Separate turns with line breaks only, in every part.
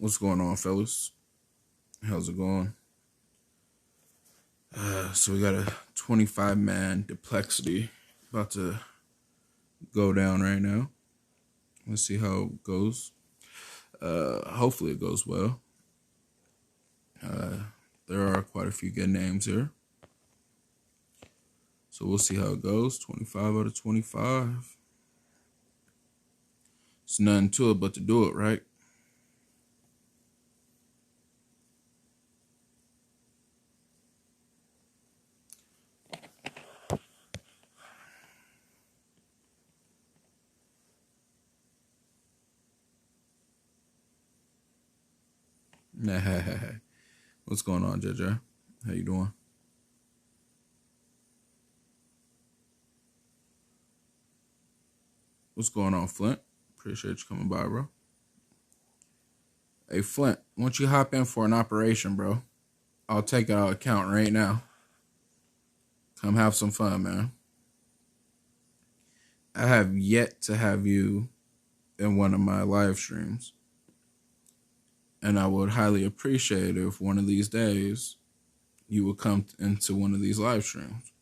What's going on, fellas? How's it going? So we got a 25-man duplexity about to go down right now. Let's see how it goes. Hopefully it goes well. There are quite a few good names here. So we'll see how it goes. 25 out of 25. It's nothing to it but to do it, right? What's going on, JJ? How you doing? What's going on, Flint? Appreciate you coming by, bro. Hey, Flint, once you hop in for an operation, bro, I'll take it out of account right now. Come have some fun, man. I have yet to have you in one of my live streams. And I would highly appreciate it if one of these days you would come into one of these live streams.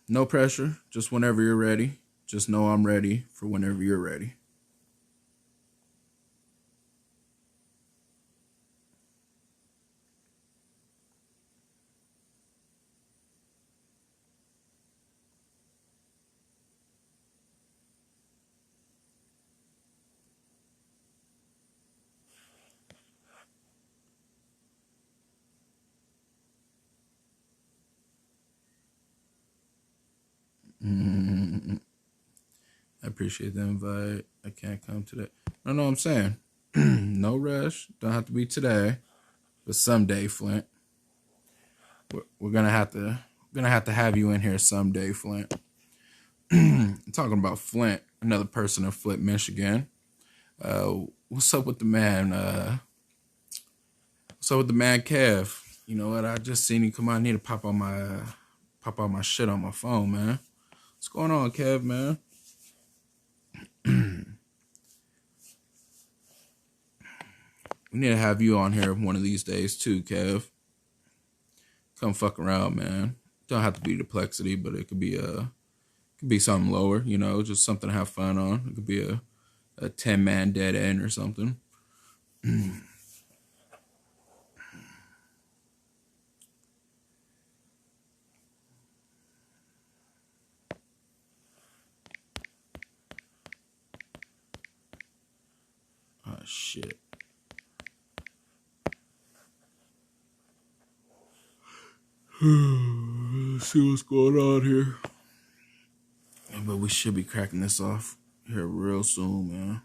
No pressure, just whenever you're ready. Just know I'm ready for whenever you're ready. I appreciate the invite. I can't come today. No, I'm saying no rush. Don't have to be today, but someday, Flint. We're gonna have to have you in here someday, Flint. I'm talking about Flint, another person in Flint, Michigan. What's up with the man? What's up with the man, Kev? You know what? I just seen him come out. I need to pop out my shit on my phone, man. What's going on, Kev, man? We need to have you on here one of these days too, Kev. Come fuck around, man. Don't have to be duplexity, but it could be something lower, you know, just something to have fun on. It could be a 10-man dead end or something. Oh shit. Let's see what's going on here. But we should be cracking this off here real soon, man.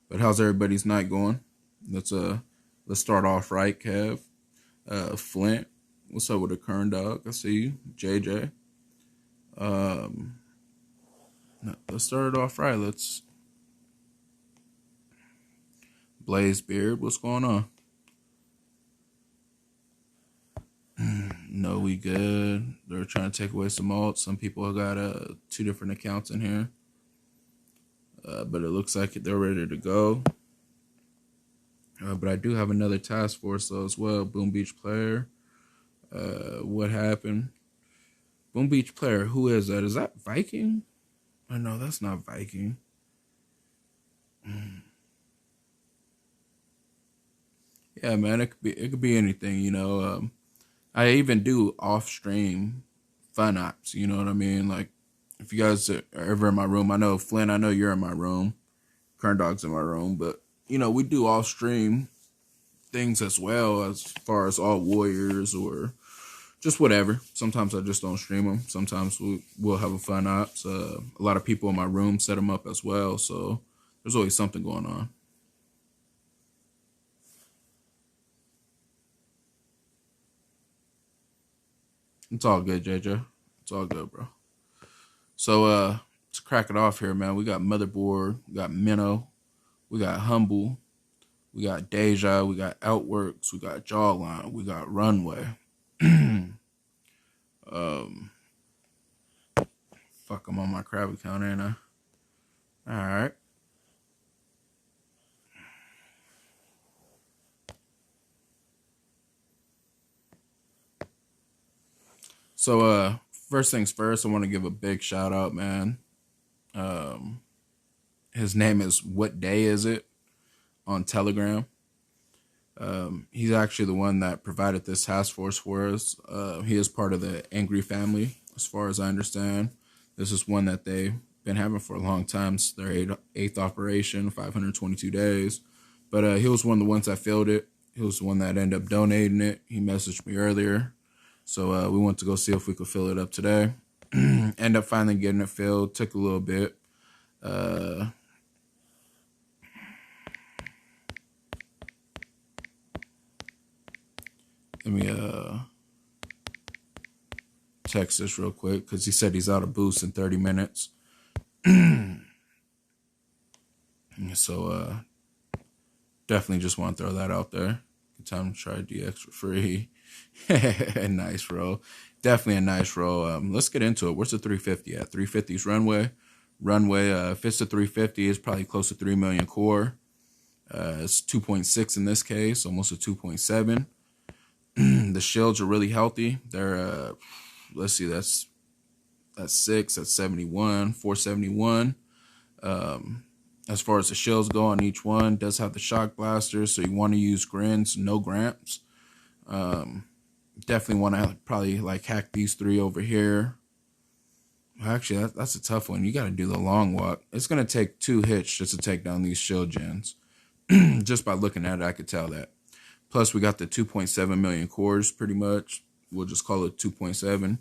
But how's everybody's night going? Let's start off right, Kev. Flint, what's up with the current dog? I see you. JJ. Let's start it off right. Let's Blaze Beard, what's going on? No, we good. They're trying to take away some alts. Some people got 2 different accounts in here. But it looks like they're ready to go. But I do have another task force though as well. Boom Beach Player. What happened? Boom Beach Player, who is that? Is that Viking? Oh, no, that's not Viking. Yeah, man, it could be anything, you know. I even do off-stream fun ops, you know what I mean? Like, if you guys are ever in my room, I know, Flynn, I know you're in my room. Current Dog's in my room, but, you know, we do off-stream things as well as far as all warriors or just whatever. Sometimes I just don't stream them. Sometimes we'll have a fun ops. A lot of people in my room set them up as well, so there's always something going on. It's all good, JJ. It's all good, bro. So to crack it off here, man, we got Motherboard, we got Minnow, we got Humble, we got Deja, we got Outworks, we got Jawline, we got Runway. Fuck, I'm on my crab account, ain't I? All right. So, first things first, I want to give a big shout out, man. Um, his name is What Day Is It on Telegram. He's actually the one that provided this task force for us. He is part of the Angry family, as far as I understand. This is one that they've been having for a long time. It's their eighth operation, 522 days. But he was one of the ones that filled it. He was the one that ended up donating it. He messaged me earlier. So we went to go see if we could fill it up today. End up finally getting it filled. Took a little bit. Let me text this real quick because he said he's out of boost in 30 minutes. So definitely just want to throw that out there. Good time to try DX for free. Nice roll. Definitely a nice roll. Let's get into it. Where's the 350 at? 350's runway. If it's a 350, it's probably close to 3 million core. It's 2.6 in this case, almost a 2.7. The shields are really healthy. They're let's see, that's 6, that's 71, 471. As far as the shields go on each one, does have the shock blasters, so you want to use grins, no gramps. Definitely want to probably like hack these 3 over here. Actually, that's a tough one. You got to do the long walk. It's going to take 2 hits just to take down these shield gens. Just by looking at it, I could tell that. Plus, we got the 2.7 million cores, pretty much. We'll just call it 2.7.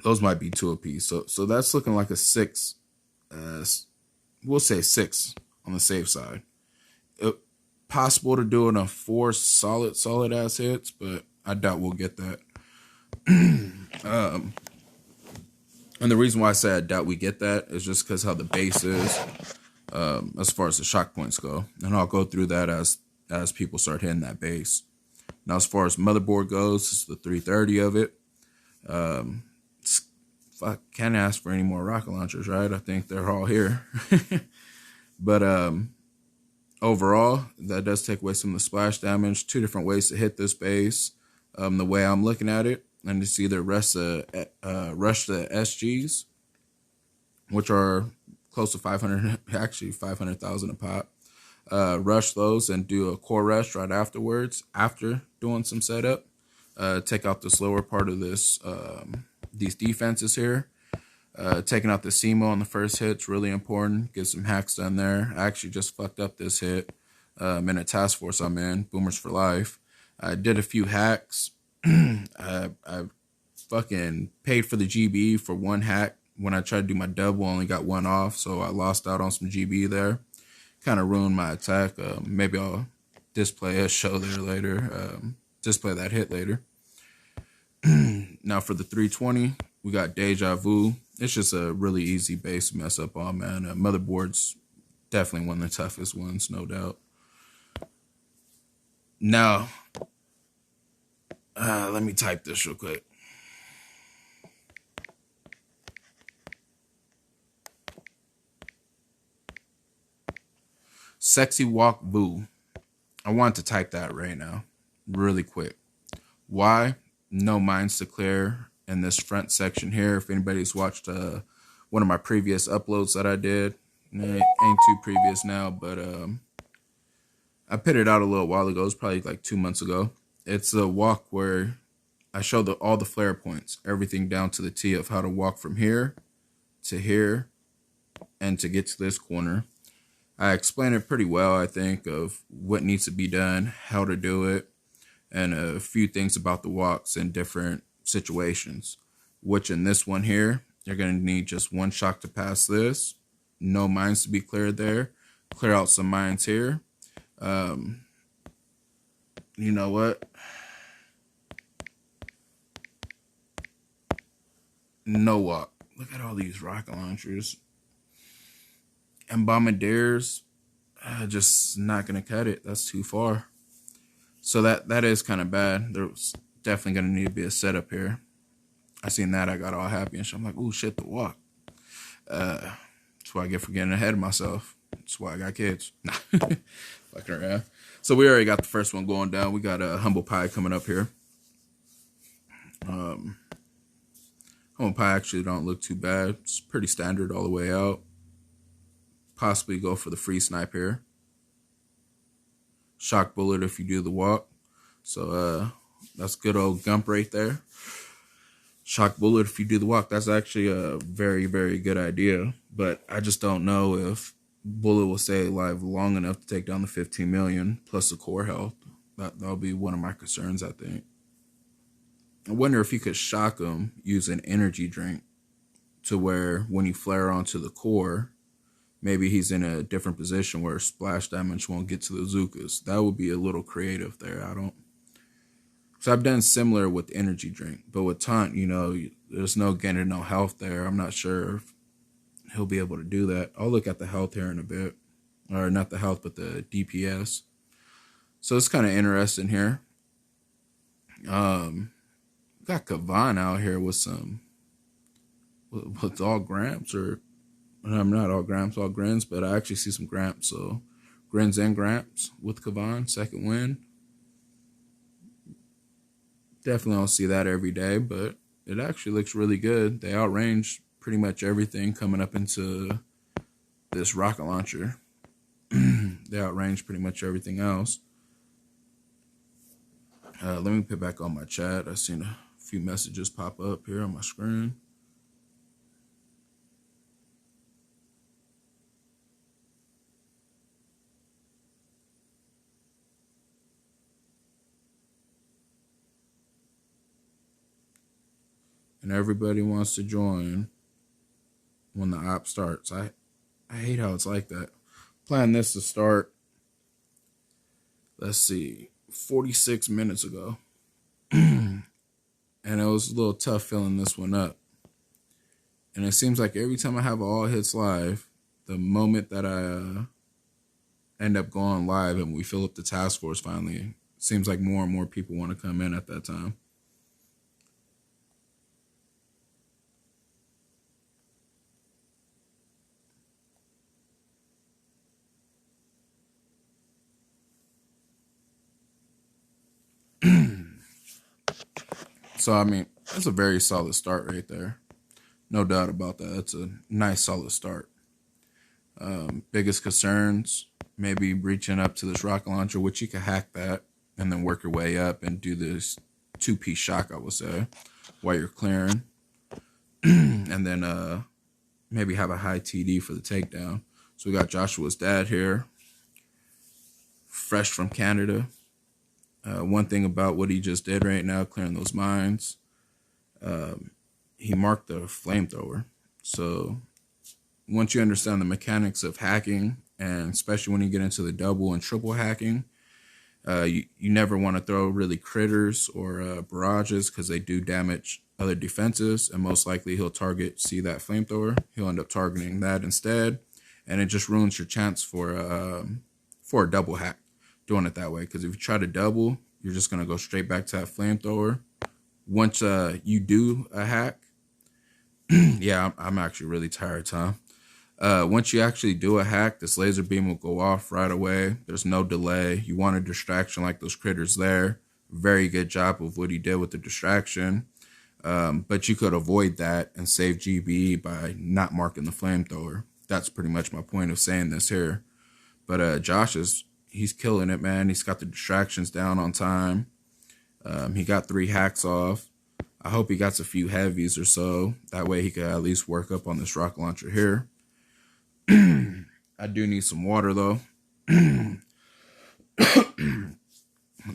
Those might be 2 apiece. So that's looking like a 6. We'll say 6 on the safe side. Possible to do it on 4 solid ass hits, but I doubt we'll get that. And the reason why I say I doubt we get that is just because how the base is, as far as the shock points go, and I'll go through that as people start hitting that base. Now, as far as motherboard goes, it's the 330 of it. I can't ask for any more rocket launchers, right? I think they're all here. But overall, that does take away some of the splash damage. 2 different ways to hit this base. The way I'm looking at it, and it's either rush the SGs, which are close to 500, actually 500,000 a pop. Rush those and do a core rush right afterwards, after doing some setup. Take out this lower part of this, these defenses here. Taking out the CMO on the first hit's really important. Get some hacks done there. I actually just fucked up this hit in a task force I'm in, Boomers for Life. I did a few hacks. I fucking paid for the GB for 1 hack. When I tried to do my double, I only got 1 off, so I lost out on some GB there. Kind of ruined my attack. Maybe I'll display a show there later. Display that hit later. Now for the 320, we got Deja Vu. It's just a really easy base to mess up on, man. Motherboard's definitely one of the toughest ones, no doubt. Now, let me type this real quick. Sexy Walk Vu. I want to type that right now, really quick. Why? No mines to clear in this front section here. If anybody's watched one of my previous uploads that I did, ain't too previous now, but I put it out a little while ago. It was probably like 2 months ago. It's a walk where I show all the flare points, everything down to the T of how to walk from here to here and to get to this corner. I explain it pretty well, I think, of what needs to be done, how to do it, and a few things about the walks in different situations. Which in this one here, you're going to need just 1 shock to pass this. No mines to be cleared there. Clear out some mines here. You know what? No walk. Look at all these rocket launchers. And bombardiers, just not going to cut it. That's too far. So that is kind of bad. Definitely gonna need to be a setup here. I seen that, I got all happy and shit. I'm like, oh shit, the walk. That's why I get for getting ahead of myself. That's why I got kids. Fucking around. So we already got the first one going down. We got a humble pie coming up here. Humble pie actually don't look too bad. It's pretty standard all the way out. Possibly go for the free snipe here. Shock bullet if you do the walk. So that's good old Gump right there. Shock bullet if you do the walk. That's actually a very, very good idea. But I just don't know if bullet will stay alive long enough to take down the 15 million plus the core health. That'll be one of my concerns, I think. I wonder if you could shock him using energy drink to where when you flare onto the core, maybe he's in a different position where splash damage won't get to the Zookas. That would be a little creative there. So I've done similar with energy drink, but with taunt, you know, there's no gaining no health there. I'm not sure if he'll be able to do that. I'll look at the health here in a bit, or not the health, but the DPS. So it's kind of interesting here. Got Kavan out here with all Gramps, or I'm not all Gramps, all Grins, but I actually see some Gramps. So Grins and Gramps with Kavan, second win. Definitely don't see that every day, but it actually looks really good. They outrange pretty much everything coming up into this rocket launcher. They outrange pretty much everything else. Let me put back on my chat. I've seen a few messages pop up here on my screen. And everybody wants to join when the op starts. I hate how it's like that. Plan this to start, let's see, 46 minutes ago. And it was a little tough filling this one up. And it seems like every time I have all hits live, the moment that I end up going live and we fill up the task force finally, it seems like more and more people want to come in at that time. So, I mean, that's a very solid start right there. No doubt about that. That's a nice, solid start. Biggest concerns, maybe reaching up to this rocket launcher, which you can hack that and then work your way up and do this 2-piece shock, I would say, while you're clearing. And then maybe have a high TD for the takedown. So we got Joshua's dad here, fresh from Canada. One thing about what he just did right now, clearing those mines, he marked the flamethrower. So once you understand the mechanics of hacking, and especially when you get into the double and triple hacking, you never want to throw really critters or barrages because they do damage other defenses, and most likely he'll see that flamethrower. He'll end up targeting that instead, and it just ruins your chance for a double hack doing it that way. Because if you try to double, you're just going to go straight back to that flamethrower. Once you do a hack, yeah, I'm actually really tired, Tom. Once you actually do a hack, this laser beam will go off right away. There's no delay. You want a distraction like those critters there. Very good job of what he did with the distraction. But you could avoid that and save GBE by not marking the flamethrower. That's pretty much my point of saying this here. But Josh he's killing it, man. He's got the distractions down on time. He got 3 hacks off. I hope he got a few heavies or so. That way he could at least work up on this rocket launcher here. I do need some water, though.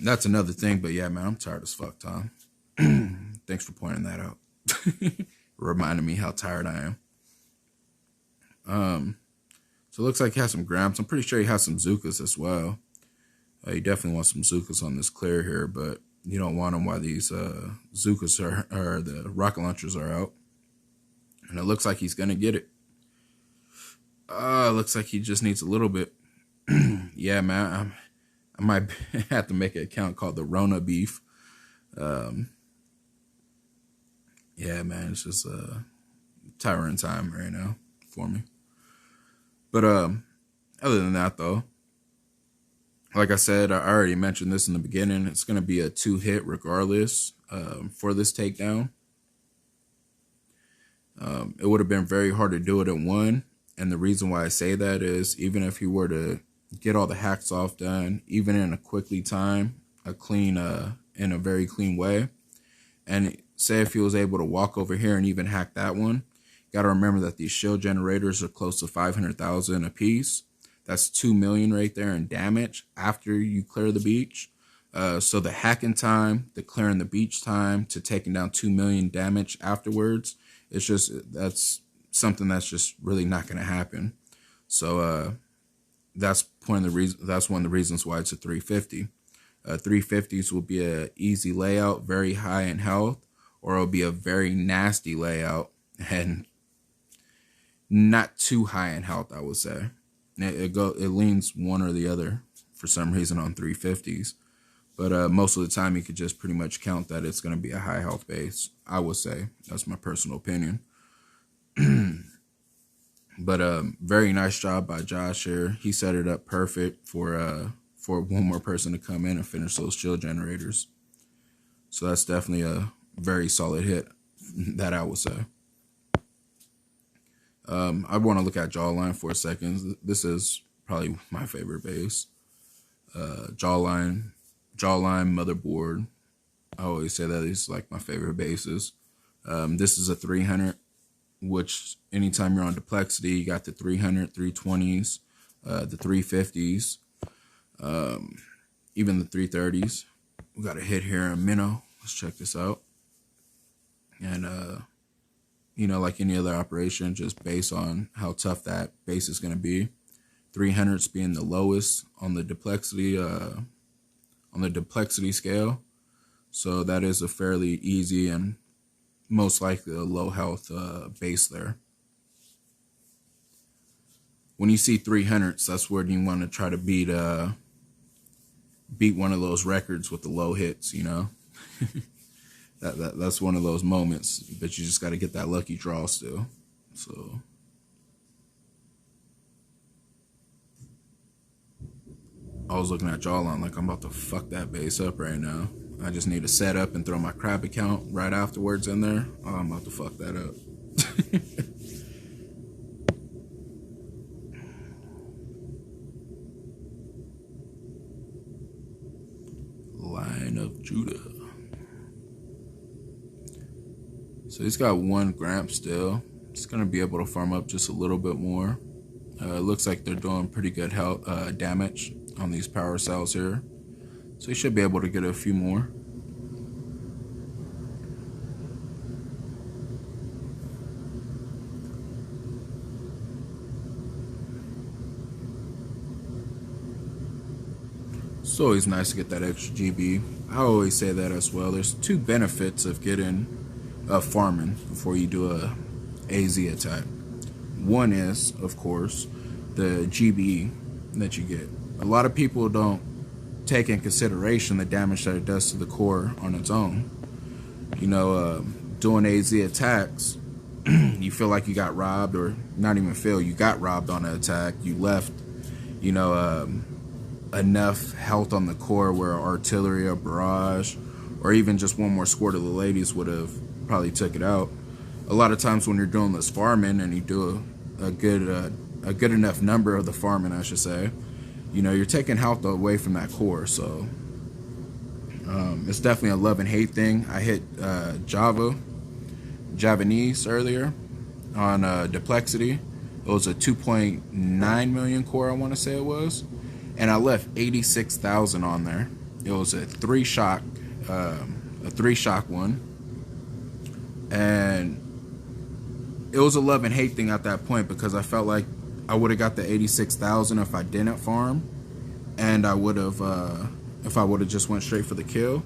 That's another thing. But yeah, man, I'm tired as fuck, Tom. Thanks for pointing that out. Reminding me how tired I am. So it looks like he has some Gramps. I'm pretty sure he has some Zookas as well. You definitely want some Zookas on this clear here, but you don't want them while these Zookas or the rocket launchers are out. And it looks like he's going to get it. Looks like he just needs a little bit. Yeah, man. I might have to make an account called the Rona Beef. Um, yeah, man, it's just tiring time right now for me. But other than that, though, like I said, I already mentioned this in the beginning. It's going to be a 2-hit regardless for this takedown. It would have been very hard to do it in one. And the reason why I say that is even if he were to get all the hacks off done, even in a quickly time, in a very clean way, and say if he was able to walk over here and even hack that one, got to remember that these shield generators are close to 500,000 a piece. That's 2 million right there in damage after you clear the beach. So the hacking time, the clearing the beach time to taking down 2 million damage afterwards, that's something that's just really not going to happen. So that's one of the reasons why it's a 350. 350s will be a easy layout, very high in health, or it'll be a very nasty layout and not too high in health, I would say. It leans one or the other for some reason on 350s. But most of the time, you could just pretty much count that it's going to be a high health base, I would say. That's my personal opinion. But very nice job by Josh here. He set it up perfect for one more person to come in and finish those shield generators. So that's definitely a very solid hit, that I would say. I want to look at Jawline for a second. This is probably my favorite base. Jawline, Motherboard. I always say that it's like my favorite bases. This is a 300, which anytime you're on duplexity, you got the 300, 320s, the 350s, even the 330s. We got a hit here in Minnow. Let's check this out. And, like any other operation, just based on how tough that base is going to be. 300s being the lowest on the duplexity scale. So that is a fairly easy and most likely a low health base there. When you see 300s, that's where you want to try to beat one of those records with the low hits, That's one of those moments, but you just got to get that lucky draw still. So I was looking at Jawline like I'm about to fuck that base up right now. I just need to set up and throw my crab account right afterwards in there. Oh, I'm about to fuck that up. Lion of Judah. So he's got 1 Gramp still. He's going to be able to farm up just a little bit more. It looks like they're doing pretty good health damage on these power cells here. So he should be able to get a few more. It's always nice to get that extra GB. I always say that as well. There's 2 benefits of getting farming before you do a AZ attack. One is, of course, the GB that you get. A lot of people don't take in consideration the damage that it does to the core on its own. Doing AZ attacks, you feel like you got robbed, or not even feel, you got robbed on an attack. You left, enough health on the core where artillery or barrage, or even just one more squirt of the ladies would have probably took it out. A lot of times when you're doing this farming and you do a good enough number of the farming, I should say, you're taking health away from that core. So it's definitely a love and hate thing. I hit Javanese earlier on duplexity. It was a 2.9 million core, I want to say it was, and I left 86,000 on there. It was a 3-shock one, and it was a love and hate thing at that point, because I felt like I would have got the 86,000 if I didn't farm, and I would have if I would have just went straight for the kill.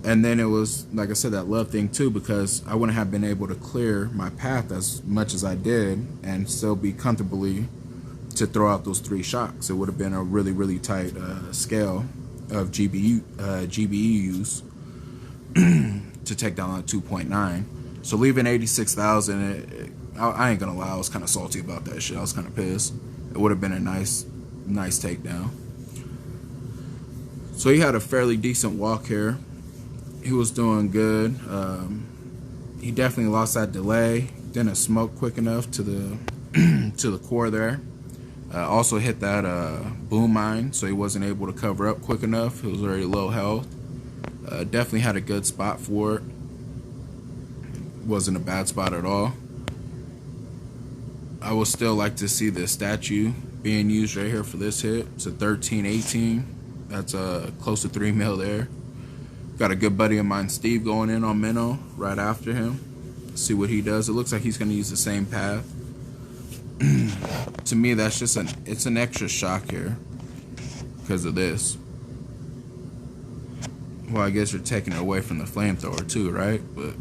And then it was, like I said, that love thing too, because I wouldn't have been able to clear my path as much as I did and still be comfortably to throw out those 3 shocks. It would have been a really, really tight scale of GBE use. to take down that 2.9. So leaving 86,000, I ain't gonna lie, I was kind of salty about that shit. I was kind of pissed. It would have been a nice takedown. So he had a fairly decent walk here. He was doing good. He definitely lost that delay. Didn't smoke quick enough to the to the core there. Also hit that boom mine, so he wasn't able to cover up quick enough. It was already low health. Definitely had a good spot for it. Wasn't a bad spot at all. I would still like to see the statue being used right here for this hit. It's a 13-18. That's close to 3 mil there. Got a good buddy of mine, Steve, going in on Minnow right after him. See what he does. It looks like he's going to use the same path. To me, that's just it's an extra shock here because of this. Well, I guess you're taking it away from the flamethrower too, right? But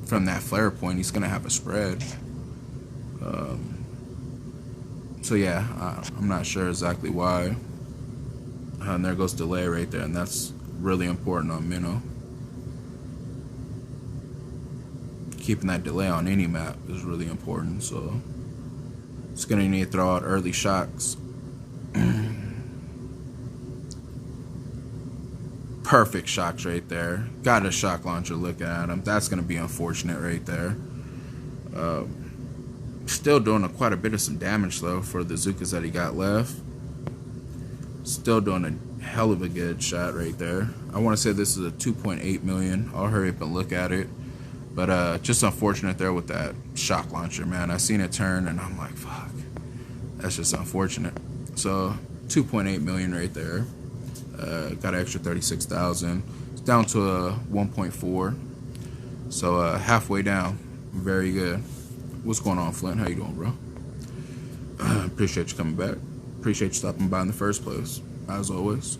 from that flare point, he's going to have a spread. So yeah, I'm not sure exactly why. And there goes delay right there, and that's really important on Minnow. Keeping that delay on any map is really important, so it's gonna need to throw out early shocks. Perfect shocks right there. Got a shock launcher looking at him. That's gonna be unfortunate right there. Still doing quite a bit of some damage though for the Zukas that he got left. Still doing a hell of a good shot right there. I want to say this is a 2.8 million. I'll hurry up and look at it. But just unfortunate there with that shock launcher, man. I seen it turn and I'm like, fuck. That's just unfortunate. So 2.8 million right there. Got an extra 36,000. It's down to a 1.4. So halfway down. Very good. What's going on, Flint? How you doing, bro? Appreciate you coming back. Appreciate you stopping by in the first place, as always.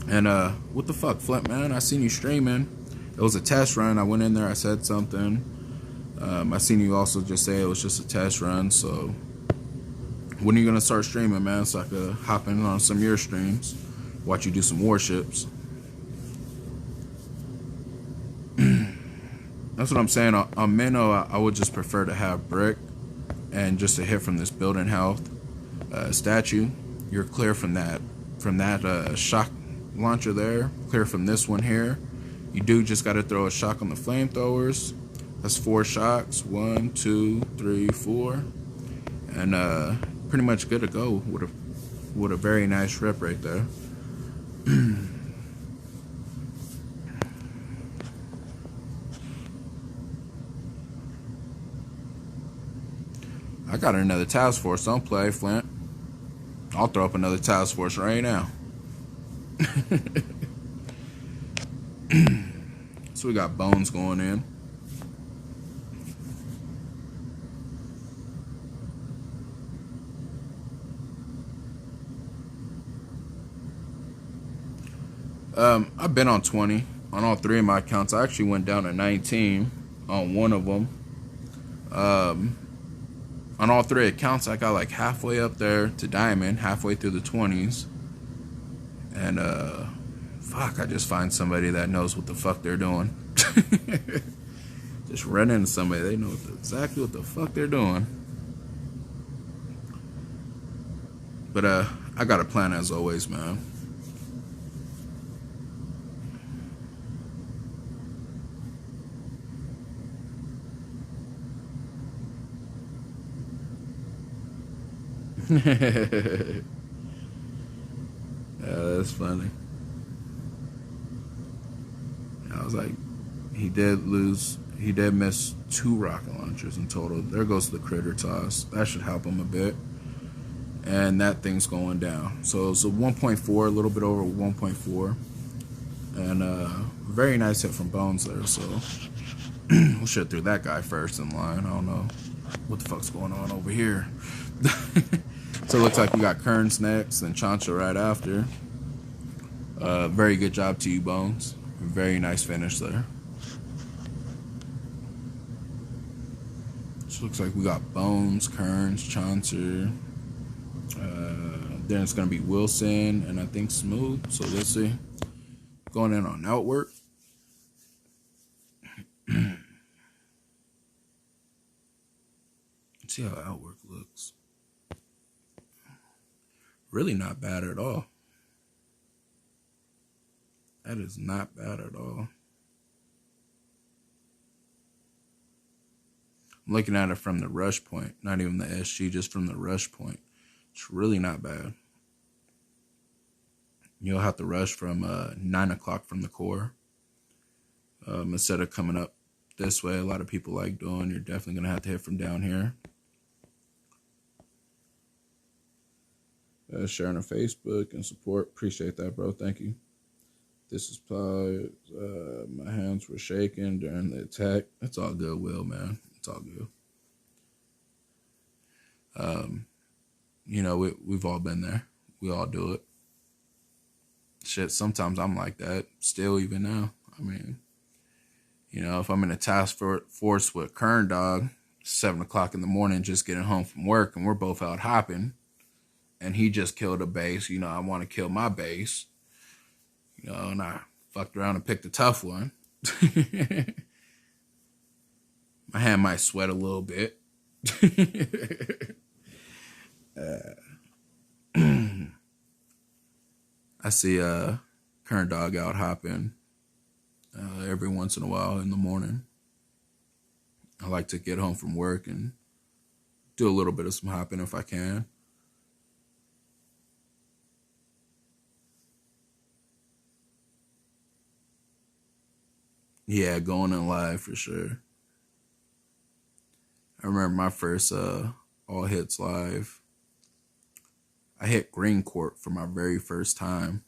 And what the fuck, Flint, man? I seen you streaming. It was a test run. I went in there. I said something. I seen you also just say it was just a test run. So when are you gonna start streaming, man? So I could hop in on some of your streams, watch you do some warships. That's what I'm saying. On Minnow, I would just prefer to have brick and just a hit from this building health statue. You're clear from that shock launcher there. Clear from this one here. You do just got to throw a shock on the flamethrowers. That's 4 shocks. 1, 2, 3, 4, and pretty much good to go with a very nice rip right there. I got another task force. Don't play, Flint. I'll throw up another task force right now. So we got bones going in. I've been on 20 on all 3 of my accounts. I actually went down to 19 on one of them. On all 3 accounts, I got like halfway up there to diamond, halfway through the 20s. And fuck, I just find somebody that knows what the fuck they're doing. Just run into somebody, they know exactly what the fuck they're doing. But I got a plan as always, man. Yeah, that's funny. I was like, he did miss 2 rocket launchers in total. There goes the critter toss. That should help him a bit. And that thing's going down. So it's a 1.4, a little bit over 1.4. And very nice hit from Bones there. So we should have threw that guy first in line. I don't know what the fuck's going on over here. So it looks like we got Kearns next and Chancha right after. Very good job to you, Bones. Very nice finish there. So looks like we got Bones, Kearns, Chancer. Then it's going to be Wilson and I think Smooth. So let's see. Going in on Outwork. See how outwork looks. Really not bad at all. That is not bad at all. I'm looking at it from the rush point, not even the SG, just from the rush point. It's really not bad. You'll have to rush from 9 o'clock from the core. Instead of coming up this way, a lot of people like doing, you're definitely going to have to hit from down here. Sharing on Facebook and support. Appreciate that, bro. Thank you. This is probably, my hands were shaking during the attack. It's all good, Will, man. It's all good. You know, we've all been there. We all do it. Shit, sometimes I'm like that. Still, even now. I mean, you know, if I'm in a task force with Kern Dog, 7 o'clock in the morning, just getting home from work, and we're both out hopping, and he just killed a base, you know, I want to kill my base. You know, and I fucked around and picked a tough one. My hand might sweat a little bit. I see Current Dog out hopping every once in a while in the morning. I like to get home from work and do a little bit of some hopping if I can. Yeah, going in live for sure. I remember my first All Hits live. I hit Green Court for my very first time.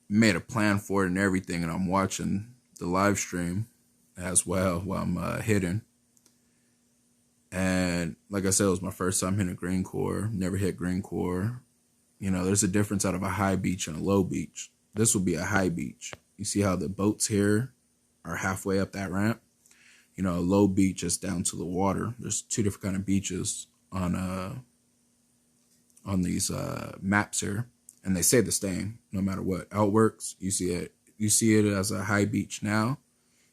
Made a plan for it and everything, and I'm watching the live stream as well while I'm hitting. And like I said, it was my first time hitting Green Core. Never hit Green Core. You know, there's a difference out of a high beach and a low beach. This will be a high beach. You see how the boats here are halfway up that ramp? You know, a low beach is down to the water. There's two different kind of beaches on these maps here, and they say the same no matter what. Outworks, you see it as a high beach now.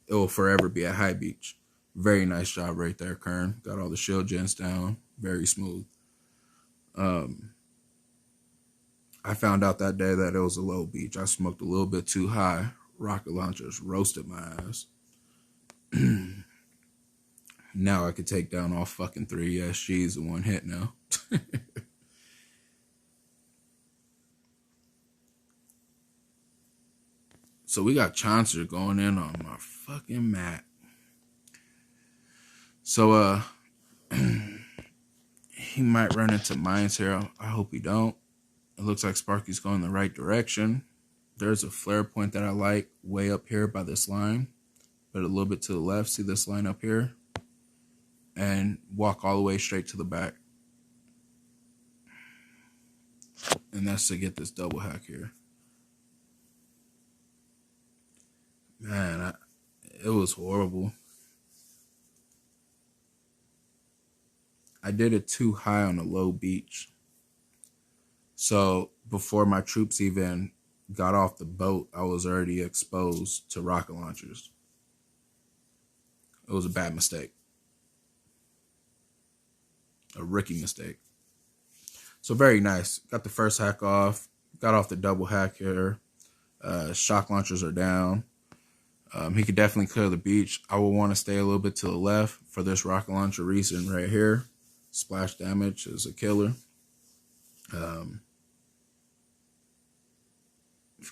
It will forever be a high beach. Very nice job right there, Kern. Got all the shield gens down. Very smooth. I found out that day that it was a low beach. I smoked a little bit too high. Rocket launchers roasted my ass. Now I could take down all fucking 3 SGs in one hit now. So we got Chauncey going in on my fucking mat. So he might run into mines here. I hope he don't. It looks like Sparky's going the right direction. There's a flare point that I like way up here by this line, but a little bit to the left. See this line up here? And walk all the way straight to the back. And that's to get this double hack here. Man, it was horrible. I did it too high on a low beach. So before my troops even got off the boat, I was already exposed to rocket launchers. It was a bad mistake. A rookie mistake. So very nice. Got the first hack off. Got off the double hack here. Shock launchers are down. He could definitely clear the beach. I would want to stay a little bit to the left for this rocket launcher reason right here. Splash damage is a killer.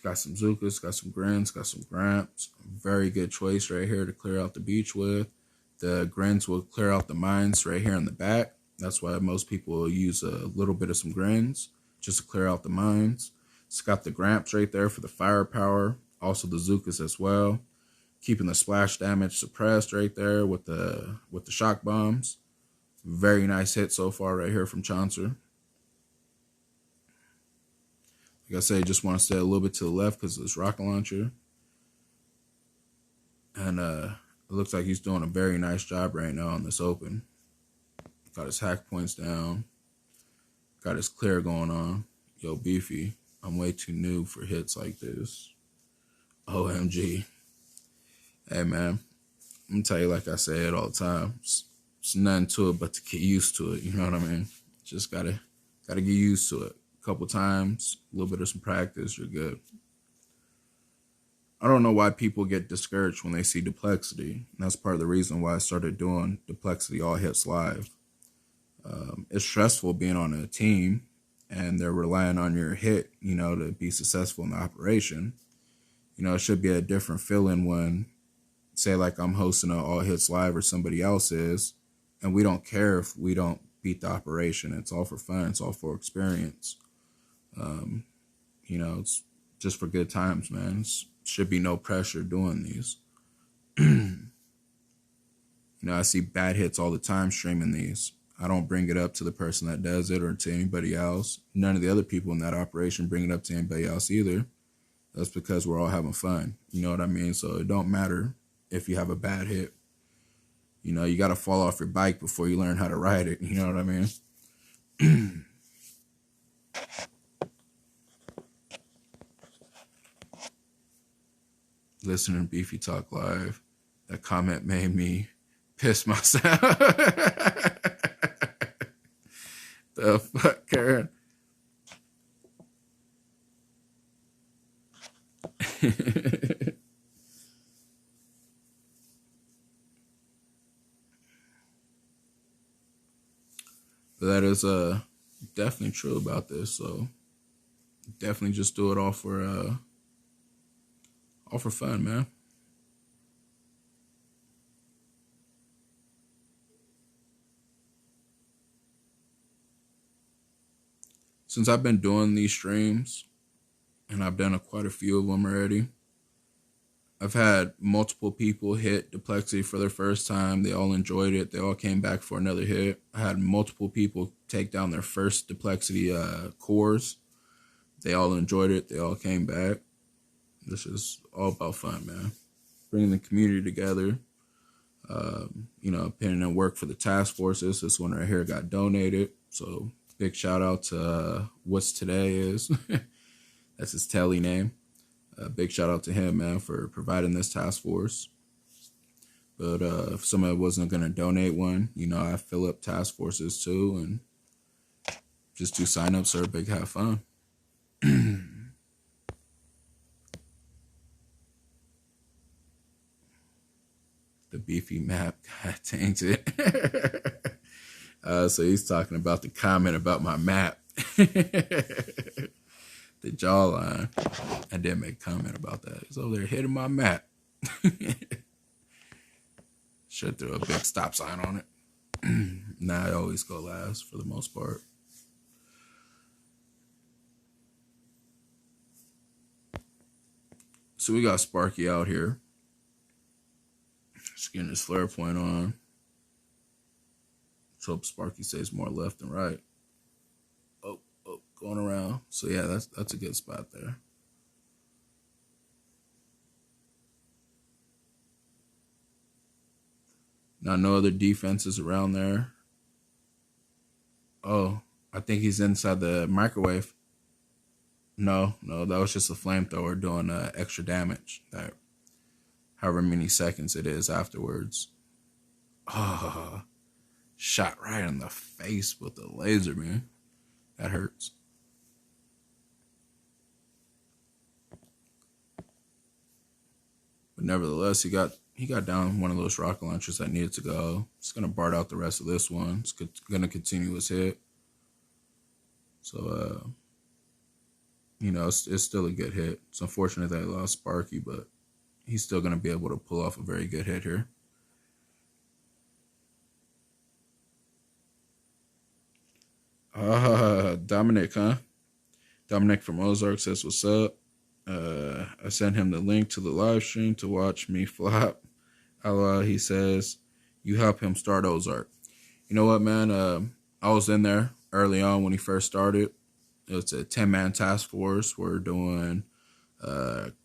Got some Zukas, got some Grins, got some Gramps. Very good choice right here to clear out the beach with. The Grins will clear out the mines right here in the back. That's why most people will use a little bit of some Grins just to clear out the mines. It's got the Gramps right there for the firepower. Also the Zukas as well. Keeping the splash damage suppressed right there with the shock bombs. Very nice hit so far right here from Chauncey. Like I say, just want to stay a little bit to the left because of this rocket launcher. And it looks like he's doing a very nice job right now on this open. Got his hack points down. Got his clear going on. Yo, Beefy, I'm way too new for hits like this. OMG. Hey, man, I'm gonna tell you, like I said all the time, it's nothing to it but to get used to it. You know what I mean? Just gotta get used to it. A couple times, a little bit of some practice, you're good. I don't know why people get discouraged when they see duplexity. And that's part of the reason why I started doing duplexity all hits live. It's stressful being on a team and they're relying on your hit, to be successful in the operation. It should be a different feeling when, say, like I'm hosting a all hits live or somebody else is, and we don't care if we don't beat the operation. It's all for fun. It's all for experience. It's just for good times, man. Should be no pressure doing these. I see bad hits all the time streaming these. I don't bring it up to the person that does it or to anybody else. None of the other people in that operation bring it up to anybody else either. That's because we're all having fun. You know what I mean? So it don't matter if you have a bad hit. You got to fall off your bike before you learn how to ride it. You know what I mean? Listening to Beefy Talk Live, that comment made me piss myself. The fuck, Karen? But that is definitely true about this. So definitely just do it all for fun, man. Since I've been doing these streams, and I've done quite a few of them already, I've had multiple people hit duplexity for their first time. They all enjoyed it. They all came back for another hit. I had multiple people take down their first duplexity cores. They all enjoyed it. They all came back. This is all about fun, man. Bringing the community together. Pinning in work for the task forces. This one right here got donated. So big shout out to What's Today is. That's his telly name. Big shout out to him, man, for providing this task force. But if somebody wasn't going to donate one, I fill up task forces too and just do signups so everybody can have fun. The beefy map got tainted. So he's talking about the comment about my map. The jawline. I did make a comment about that. He's over there hitting my map. Should throw a big stop sign on it. Nah, I always go last for the most part. So we got Sparky out here. Just getting his flare point on. Let's hope Sparky stays more left than right. Oh, going around. So yeah, that's a good spot there. Now no other defenses around there. Oh, I think he's inside the microwave. No, that was just a flamethrower doing extra damage. That however many seconds it is afterwards. Oh, shot right in the face with the laser, man. That hurts. But nevertheless, he got down one of those rocket launchers that needed to go. It's gonna BART out the rest of this one. It's gonna continue his hit. So it's still a good hit. It's unfortunate that I lost Sparky, but he's still gonna be able to pull off a very good hit here. Dominic, huh? Dominic from Ozark says, what's up? I sent him the link to the live stream to watch me flop. He says, you help him start Ozark. You know what, man? I was in there early on when he first started. It's a 10-man task force. We're doing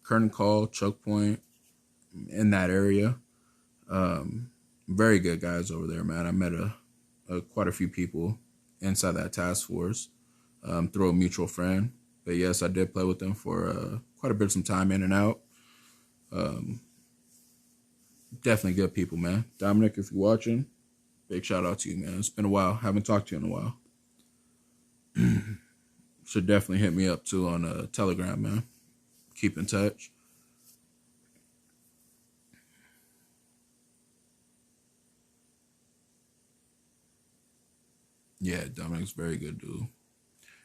curtain call, choke point in that area. Very good guys over there, man. I met quite a few people inside that task force through a mutual friend. But yes, I did play with them for quite a bit of some time in and out. Definitely good people, man. Dominic, if you're watching, big shout out to you, man. It's been a while. Haven't talked to you in a while. Should definitely hit me up too on Telegram, man. Keep in touch. Yeah, Dominic's very good, dude.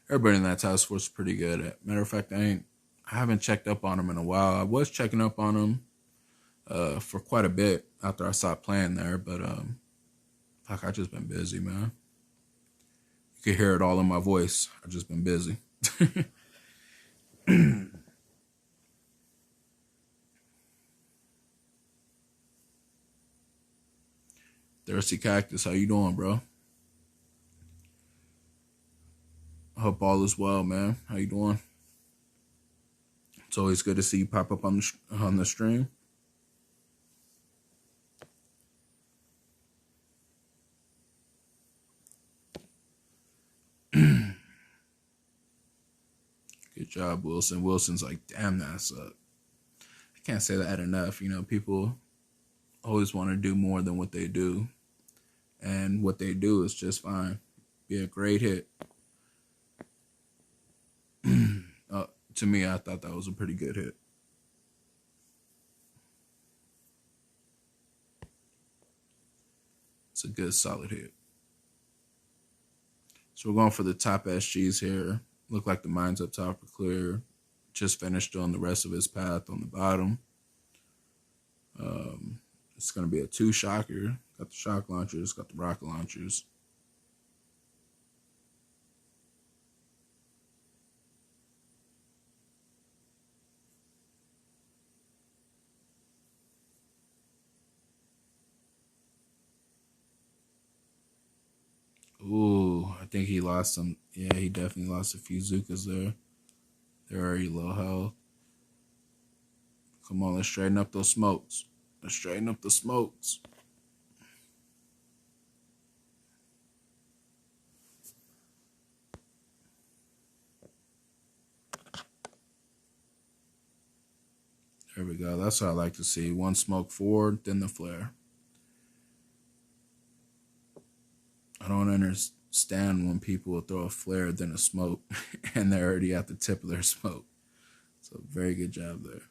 Everybody in that task force is pretty good. Matter of fact, I haven't checked up on him in a while. I was checking up on him for quite a bit after I stopped playing there, but fuck, I just been busy, man. You can hear it all in my voice. I just been busy. Thirsty Cactus, how you doing, bro? I hope all is well, man. How you doing? It's always good to see you pop up on the stream. Good job, Wilson. Wilson's like, damn, that sucked. I can't say that enough. You know, people always want to do more than what they do. And what they do is just fine. Be a great hit. To me, I thought that was a pretty good hit. It's a good, solid hit. So we're going for the top SGs here. Look like the mines up top are clear. Just finished on the rest of his path on the bottom. It's going to be a 2-shocker. Got the shock launchers, got the rocket launchers. Ooh, I think he lost some. Yeah, he definitely lost a few Zukas there. They're already low health. Come on, let's straighten up those smokes. Let's straighten up the smokes. There we go. That's what I like to see. One smoke forward, then the flare. I don't understand when people will throw a flare, then a smoke, and they're already at the tip of their smoke. So very good job there.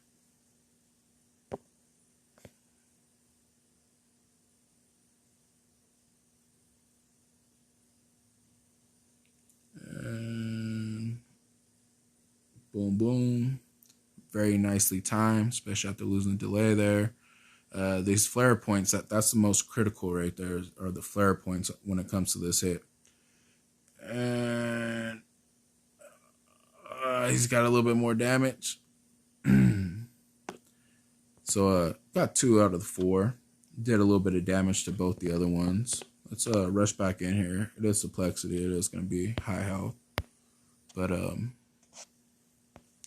And boom, boom. Very nicely timed, especially after losing the delay there. These flare points, that's the most critical right there, are the flare points when it comes to this hit. And he's got a little bit more damage. So got 2 out of the 4. Did a little bit of damage to both the other ones. Let's rush back in here. It is duplexity. It is going to be high health. But let's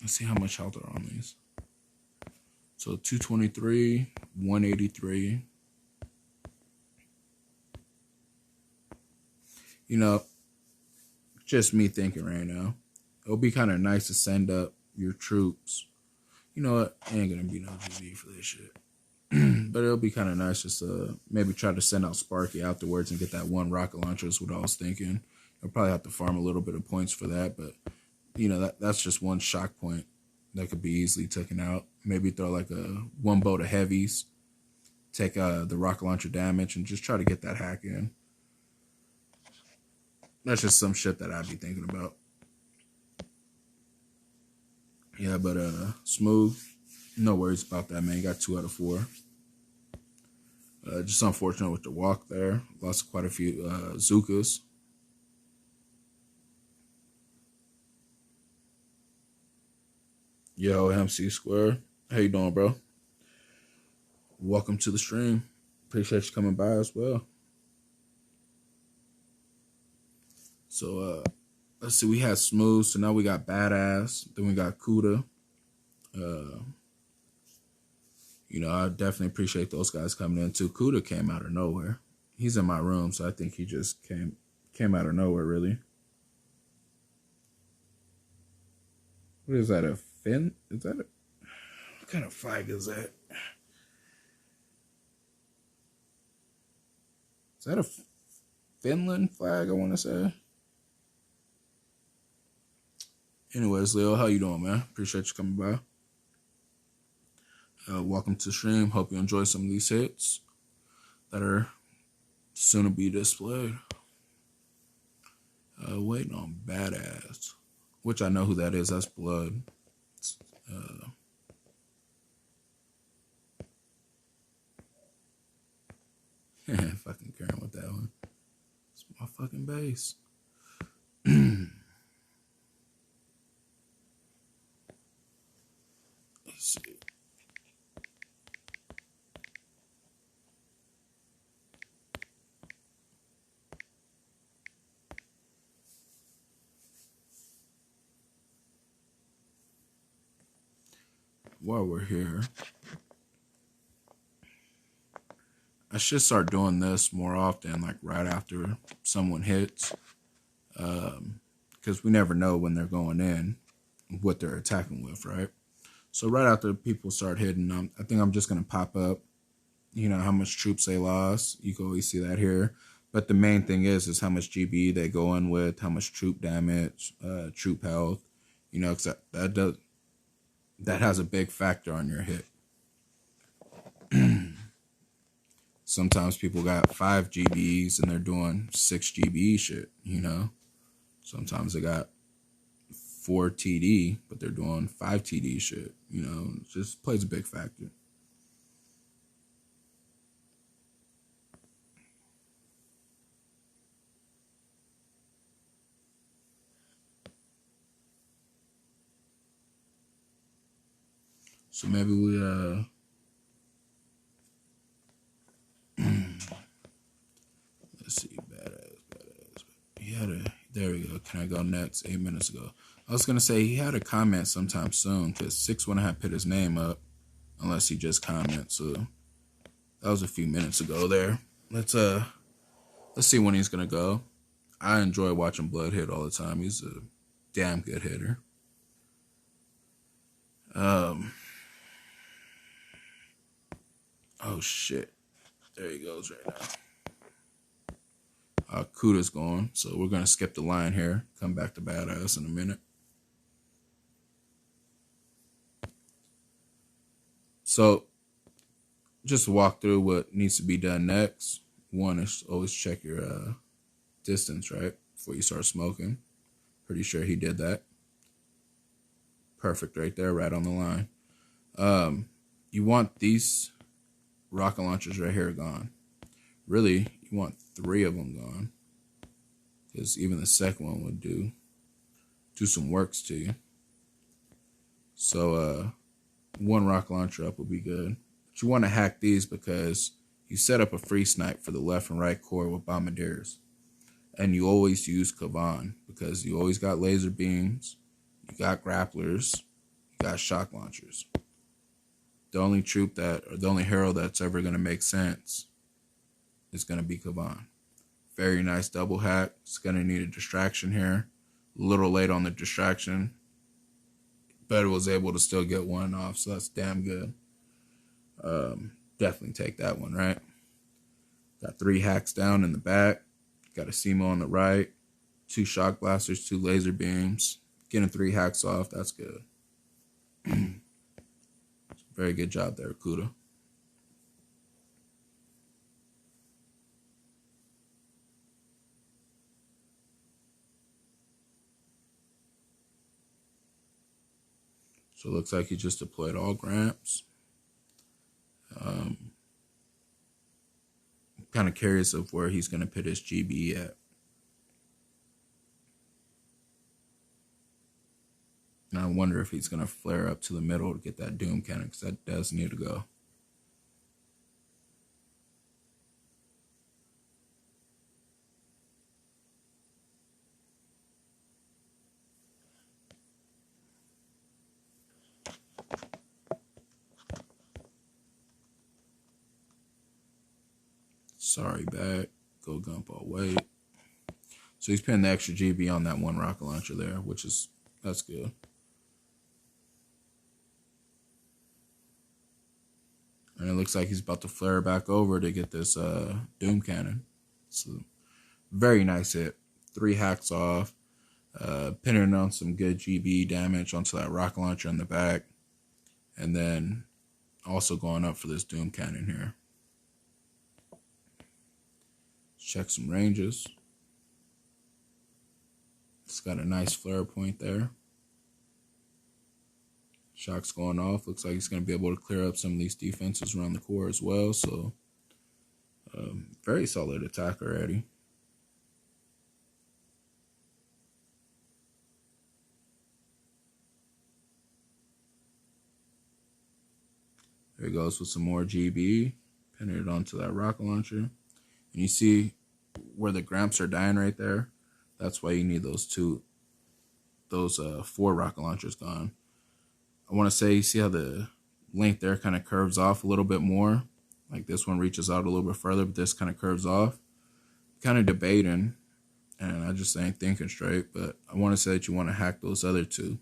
see how much health are on these. So 223, 183. You know, just me thinking right now. It'll be kind of nice to send up your troops. You know what? Ain't going to be no GV for this shit. But it'll be kind of nice just to maybe try to send out Sparky afterwards and get that 1 rocket launcher is what I was thinking. I'll probably have to farm a little bit of points for that, but you know, that's just 1 shock point that could be easily taken out. Maybe throw like a 1 boat of heavies, take the rocket launcher damage, and just try to get that hack in. That's just some shit that I'd be thinking about. Yeah, but smooth. No worries about that, man. You got 2 out of 4. Just unfortunate with the walk there. Lost quite a few Zukas. Yo, MC Square. How you doing, bro? Welcome to the stream. Appreciate you coming by as well. So, let's see. We had Smooth. So now we got Badass. Then we got Kuda. You know, I definitely appreciate those guys coming in too. Kuda came out of nowhere. He's in my room, so I think he just came out of nowhere, really. What is that, a fin? Is that a... What kind of flag is that? that a Finland flag, I want to say? Anyways, Leo, how you doing, man? Appreciate you coming by. Welcome to the stream. Hope you enjoy some of these hits that are soon to be displayed. Waiting on Badass, which I know who that is. That's Blood. Fucking caring with that one. It's my fucking base. Let's see. While we're here, I should start doing this more often, like right after someone hits, because we never know when they're going in, what they're attacking with, right? So right after people start hitting, I think I'm just gonna pop up, how much troops they lost. You can always see that here, but the main thing is how much GB they go in with, how much troop damage, troop health, because that has a big factor on your hit. Sometimes people got 5 GBs and they're doing 6 GB shit, Sometimes they got 4 TD, but they're doing 5 TD shit, It just plays a big factor. So maybe we, let's see, badass. There we go. Can I go next? 8 minutes ago. I was going to say he had a comment sometime soon because 6 wouldn't have put his name up unless he just comments. So that was a few minutes ago there. Let's see when he's going to go. I enjoy watching Blood hit all the time. He's a damn good hitter. Oh shit. There he goes right now. Kuda's gone, so we're going to skip the line here. Come back to Badass in a minute. So, just to walk through what needs to be done next. One is always check your distance, right? Before you start smoking. Pretty sure he did that. Perfect right there, right on the line. You want these rocket launchers right here gone. Really, you want 3 of them gone. Because even the second one would do some works to you. So 1 rocket launcher up would be good. But you want to hack these because you set up a free snipe for the left and right core with bombardiers. And you always use Kavan because you always got laser beams, you got grapplers, you got shock launchers. The only hero that's ever going to make sense is going to be Kavan. Very nice double hack. It's going to need a distraction here. A little late on the distraction, but it was able to still get 1 off, so that's damn good. Definitely take that one, right? Got 3 hacks down in the back. Got a CMO on the right. 2 shock blasters, 2 laser beams. Getting 3 hacks off, that's good. Very good job there, Kuda. So it looks like he just deployed all Gramps. Kind of curious of where he's going to put his GB at. And I wonder if he's going to flare up to the middle to get that Doom cannon, because that does need to go. Sorry, back. Go Gumball, wait. So he's putting the extra GB on that 1 rocket launcher there, that's good. And it looks like he's about to flare back over to get this Doom cannon. It's a very nice hit. 3 hacks off, pinning on some good GB damage onto that rocket launcher in the back, and then also going up for this Doom Cannon here. Check some ranges. It's got a nice flare point there. Shock's going off. Looks like he's going to be able to clear up some of these defenses around the core as well. So, very solid attack already. There he goes with some more GB. Pinning it onto that rocket launcher. And you see where the Gramps are dying right there. That's why you need those 4 rocket launchers gone. I want to say, you see how the length there kind of curves off a little bit more? Like this one reaches out a little bit further, but this kind of curves off. Kind of debating, and I just ain't thinking straight, but I want to say that you want to hack those other 2.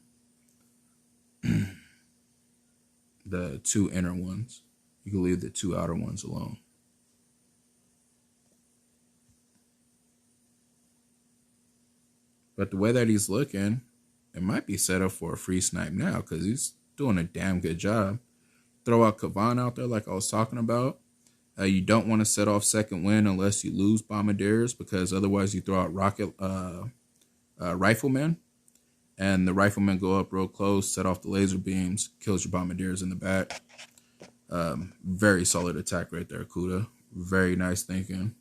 The 2 inner ones. You can leave the 2 outer ones alone. But the way that he's looking, it might be set up for a free snipe now because he's doing a damn good job. Throw out Kavan out there like I was talking about. You don't want to set off second wind unless you lose bombardiers, because otherwise you throw out riflemen, and the riflemen go up real close, set off the laser beams, kills your bombardiers in the back. Very solid attack right there, Kuda. Very nice thinking.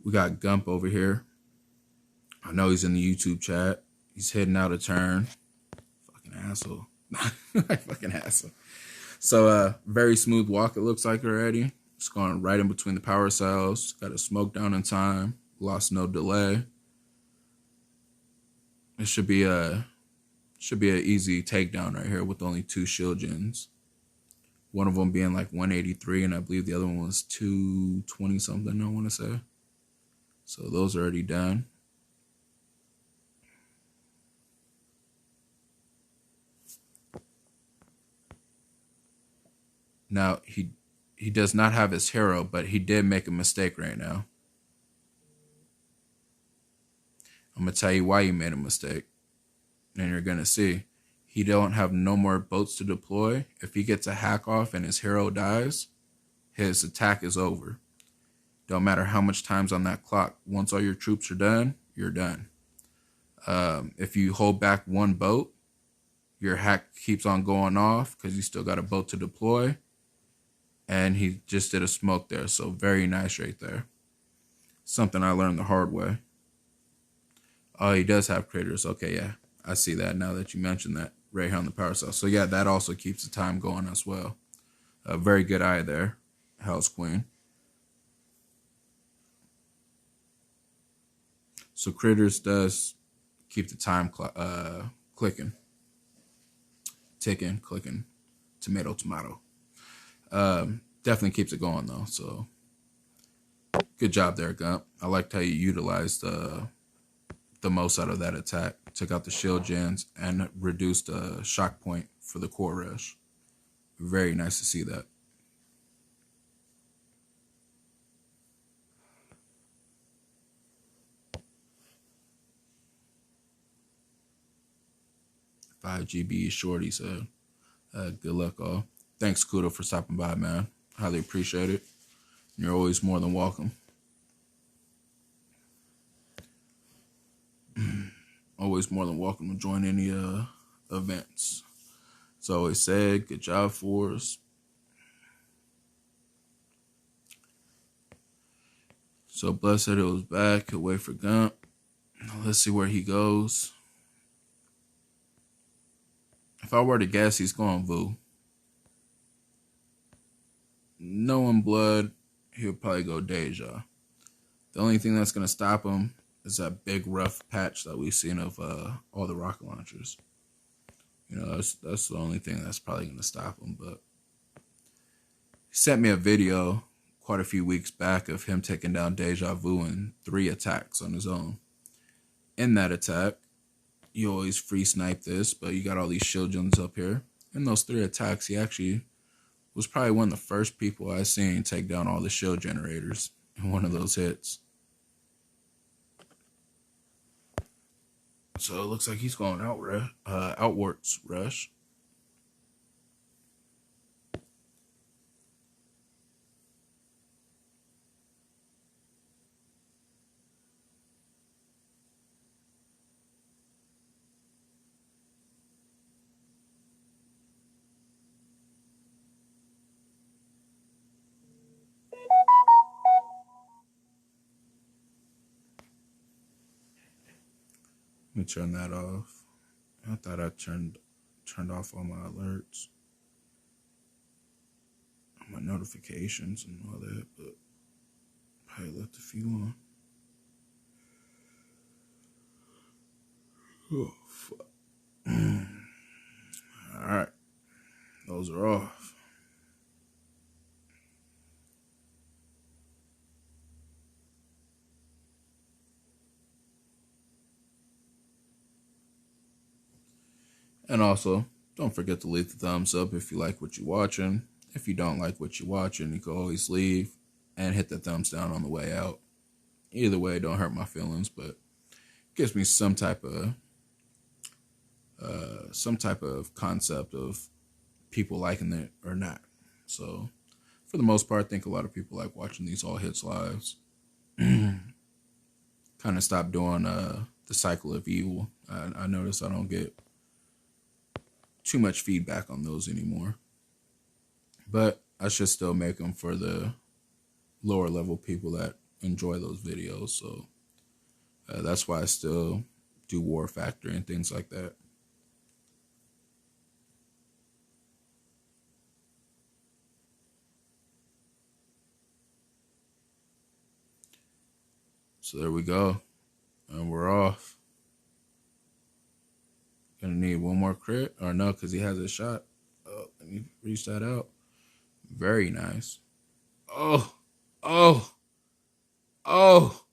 We got Gump over here. I know he's in the YouTube chat. He's heading out a turn. Fucking asshole. Fucking asshole. So, very smooth walk, it looks like already. It's going right in between the power cells. Got a smoke down in time. Lost no delay. It should be an easy takedown right here with only 2 shield gens. One of them being like 183, and I believe the other one was 220 something, I want to say. So those are already done. Now, he does not have his hero, but he did make a mistake right now. I'm going to tell you why he made a mistake. And you're going to see. He don't have no more boats to deploy. If he gets a hack off and his hero dies, his attack is over. Don't matter how much time's on that clock. Once all your troops are done, you're done. If you hold back 1 boat, your hack keeps on going off because you still got a boat to deploy. And he just did a smoke there. So very nice right there. Something I learned the hard way. Oh, he does have craters. Okay, yeah. I see that now that you mentioned that right here on the power cell. So yeah, that also keeps the time going as well. A very good eye there. Hell's Queen. So critters does keep the time clicking. Ticking, clicking. Tomato, tomato. Definitely keeps it going though. So good job there, Gump. I liked how you utilized the most out of that attack. Took out the shield gens and reduced the shock point for the core rush. Very nice to see that. "5 GB shorty said. Good luck, all. Thanks, Kudo, for stopping by, man. Highly appreciate it. You're always more than welcome. Always more than welcome to join any events. As I always said, good job for us. So Blessed it was back. He'll wait for Gump. Let's see where he goes. If I were to guess, he's going Vu. Knowing Blood, he'll probably go Deja. The only thing that's going to stop him is that big rough patch that we've seen of all the rocket launchers. You know, that's the only thing that's probably going to stop him. But he sent me a video quite a few weeks back of him taking down Deja Vu in 3 attacks on his own. In that attack, you always free snipe this, but you got all these shield gens up here. In those 3 attacks, he actually was probably one of the first people I seen take down all the shield generators in one of those hits. So it looks like he's going outwards rush. Let me turn that off. I thought I turned off all my alerts, my notifications and all that, but probably left a few on. Oh, fuck. All right. Those are off. And also, don't forget to leave the thumbs up if you like what you're watching. If you don't like what you're watching, you can always leave and hit the thumbs down on the way out. Either way, don't hurt my feelings, but it gives me some type of concept of people liking it or not. So, for the most part, I think a lot of people like watching these all hits lives. Kind of stopped doing the cycle of evil. I notice I don't get too much feedback on those anymore, but I should still make them for the lower level people that enjoy those videos. So that's why I still do War Factory and things like that. So there we go, and we're off. Gonna need one more crit, or no, because he has a shot. Oh, let me reach that out. Very nice. Oh, oh, oh,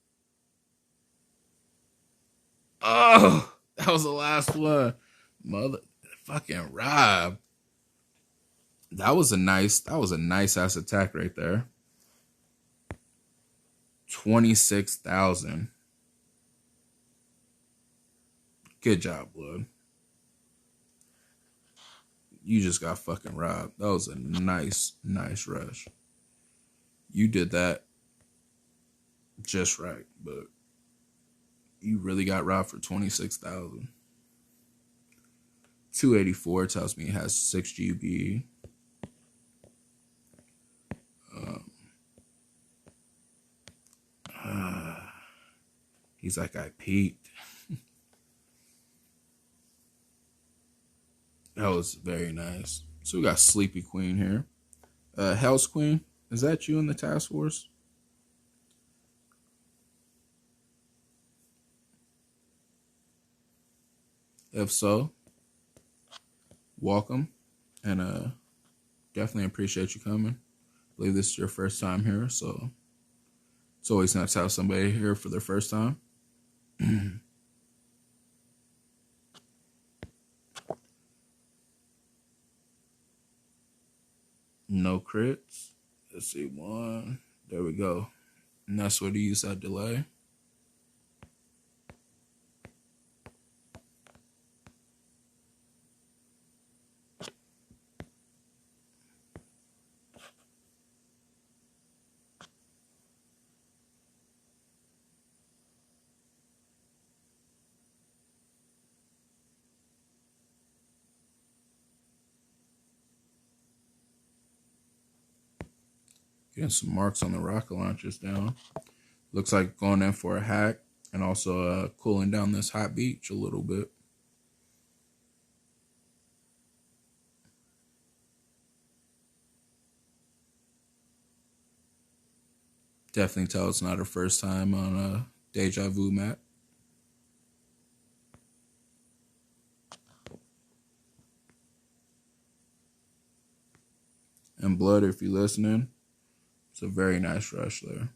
oh. That was the last one. Mother fucking Rob. That was a nice ass attack right there. 26,000. Good job, Blood. You just got fucking robbed. That was a nice rush. You did that just right, but you really got robbed for 26,000. 284 tells me it has 6 GB. He's like, I peeked. That was very nice. So we got Sleepy Queen here. Hell's Queen, is that you in the task force? If so, welcome, and definitely appreciate you coming. I believe this is your first time here, so it's always nice to have somebody here for their first time. No crits. Let's see, one. There we go. And that's what he used that delay. Getting some marks on the rocket launchers down. Looks like going in for a hack and also cooling down this hot beach a little bit. Definitely tell it's not her first time on a Deja Vu map. And Blood, if you're listening, it's a very nice rush there.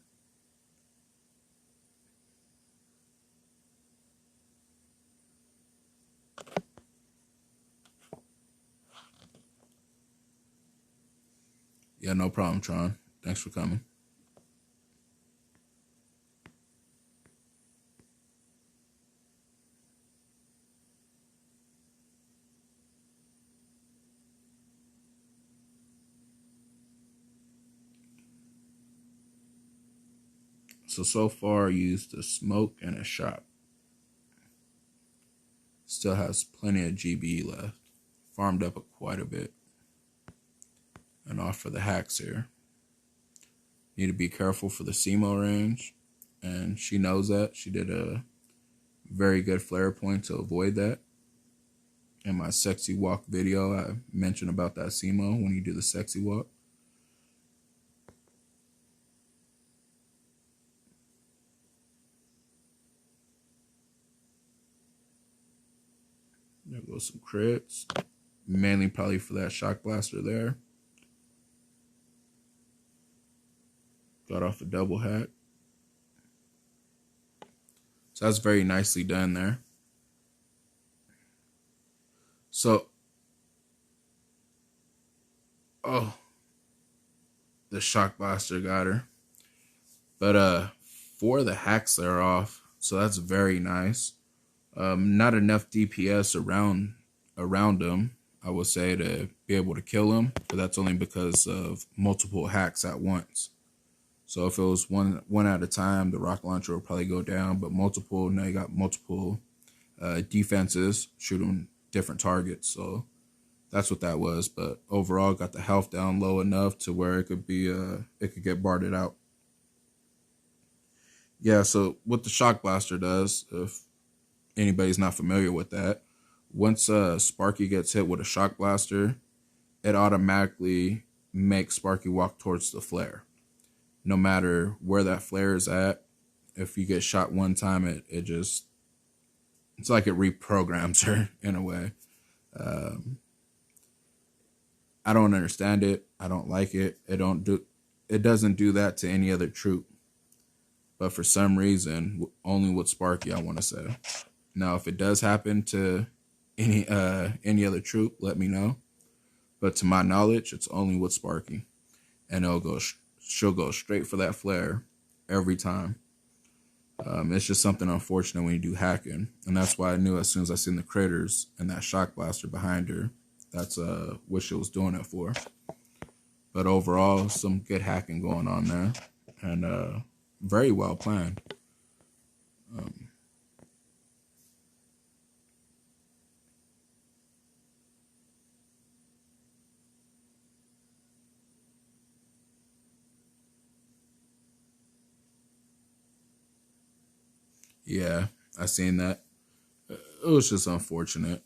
Yeah, no problem, Tron. Thanks for coming. So far I used a smoke and a shot. Still has plenty of GB left. Farmed up quite a bit. And off for the hacks here. Need to be careful for the CMO range. And she knows that. She did a very good flare point to avoid that. In my sexy walk video, I mentioned about that CMO when you do the sexy walk. There goes some crits. Mainly probably for that shock blaster there. Got off a double hack. So that's very nicely done there. So, oh, the shock blaster got her. But for the hacks that are off, so that's very nice. Not enough DPS around him, I would say, to be able to kill him, but that's only because of multiple hacks at once. So if it was one at a time, the rocket launcher will probably go down, but multiple, now you got multiple defenses shooting different targets. So that's what that was. But overall, got the health down low enough to where it could be it could get barded out. Yeah, so what the shock blaster does, if anybody's not familiar with that, once Sparky gets hit with a shock blaster, it automatically makes Sparky walk towards the flare. No matter where that flare is at, if you get shot one time, it's like it reprograms her in a way. I don't understand it. I don't like it. It doesn't do that to any other troop. But for some reason, only with Sparky, I want to say. Now, if it does happen to any other troop, let me know. But to my knowledge, it's only with Sparky, and she'll go straight for that flare every time. It's just something unfortunate when you do hacking, and that's why I knew as soon as I seen the critters and that shock blaster behind her, that's what she was doing it for. But overall, some good hacking going on there, and very well planned. Yeah, I seen that. It was just unfortunate.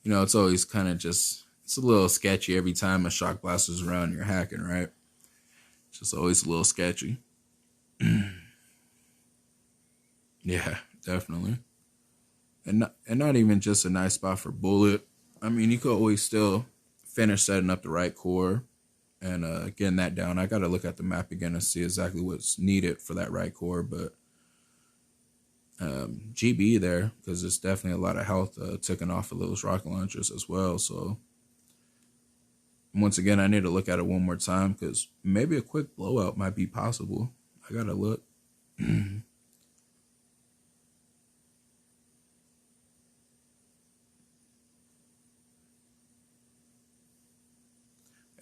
It's always kind of it's a little sketchy every time a shock blaster's around and you're hacking, right? It's just always a little sketchy. Yeah, definitely. And not even just a nice spot for bullet. I mean, you could always still finish setting up the right core and getting that down. I got to look at the map again to see exactly what's needed for that right core, but GB there, because there's definitely a lot of health taken off of those rocket launchers as well. So once again, I need to look at it one more time because maybe a quick blowout might be possible. I got to look.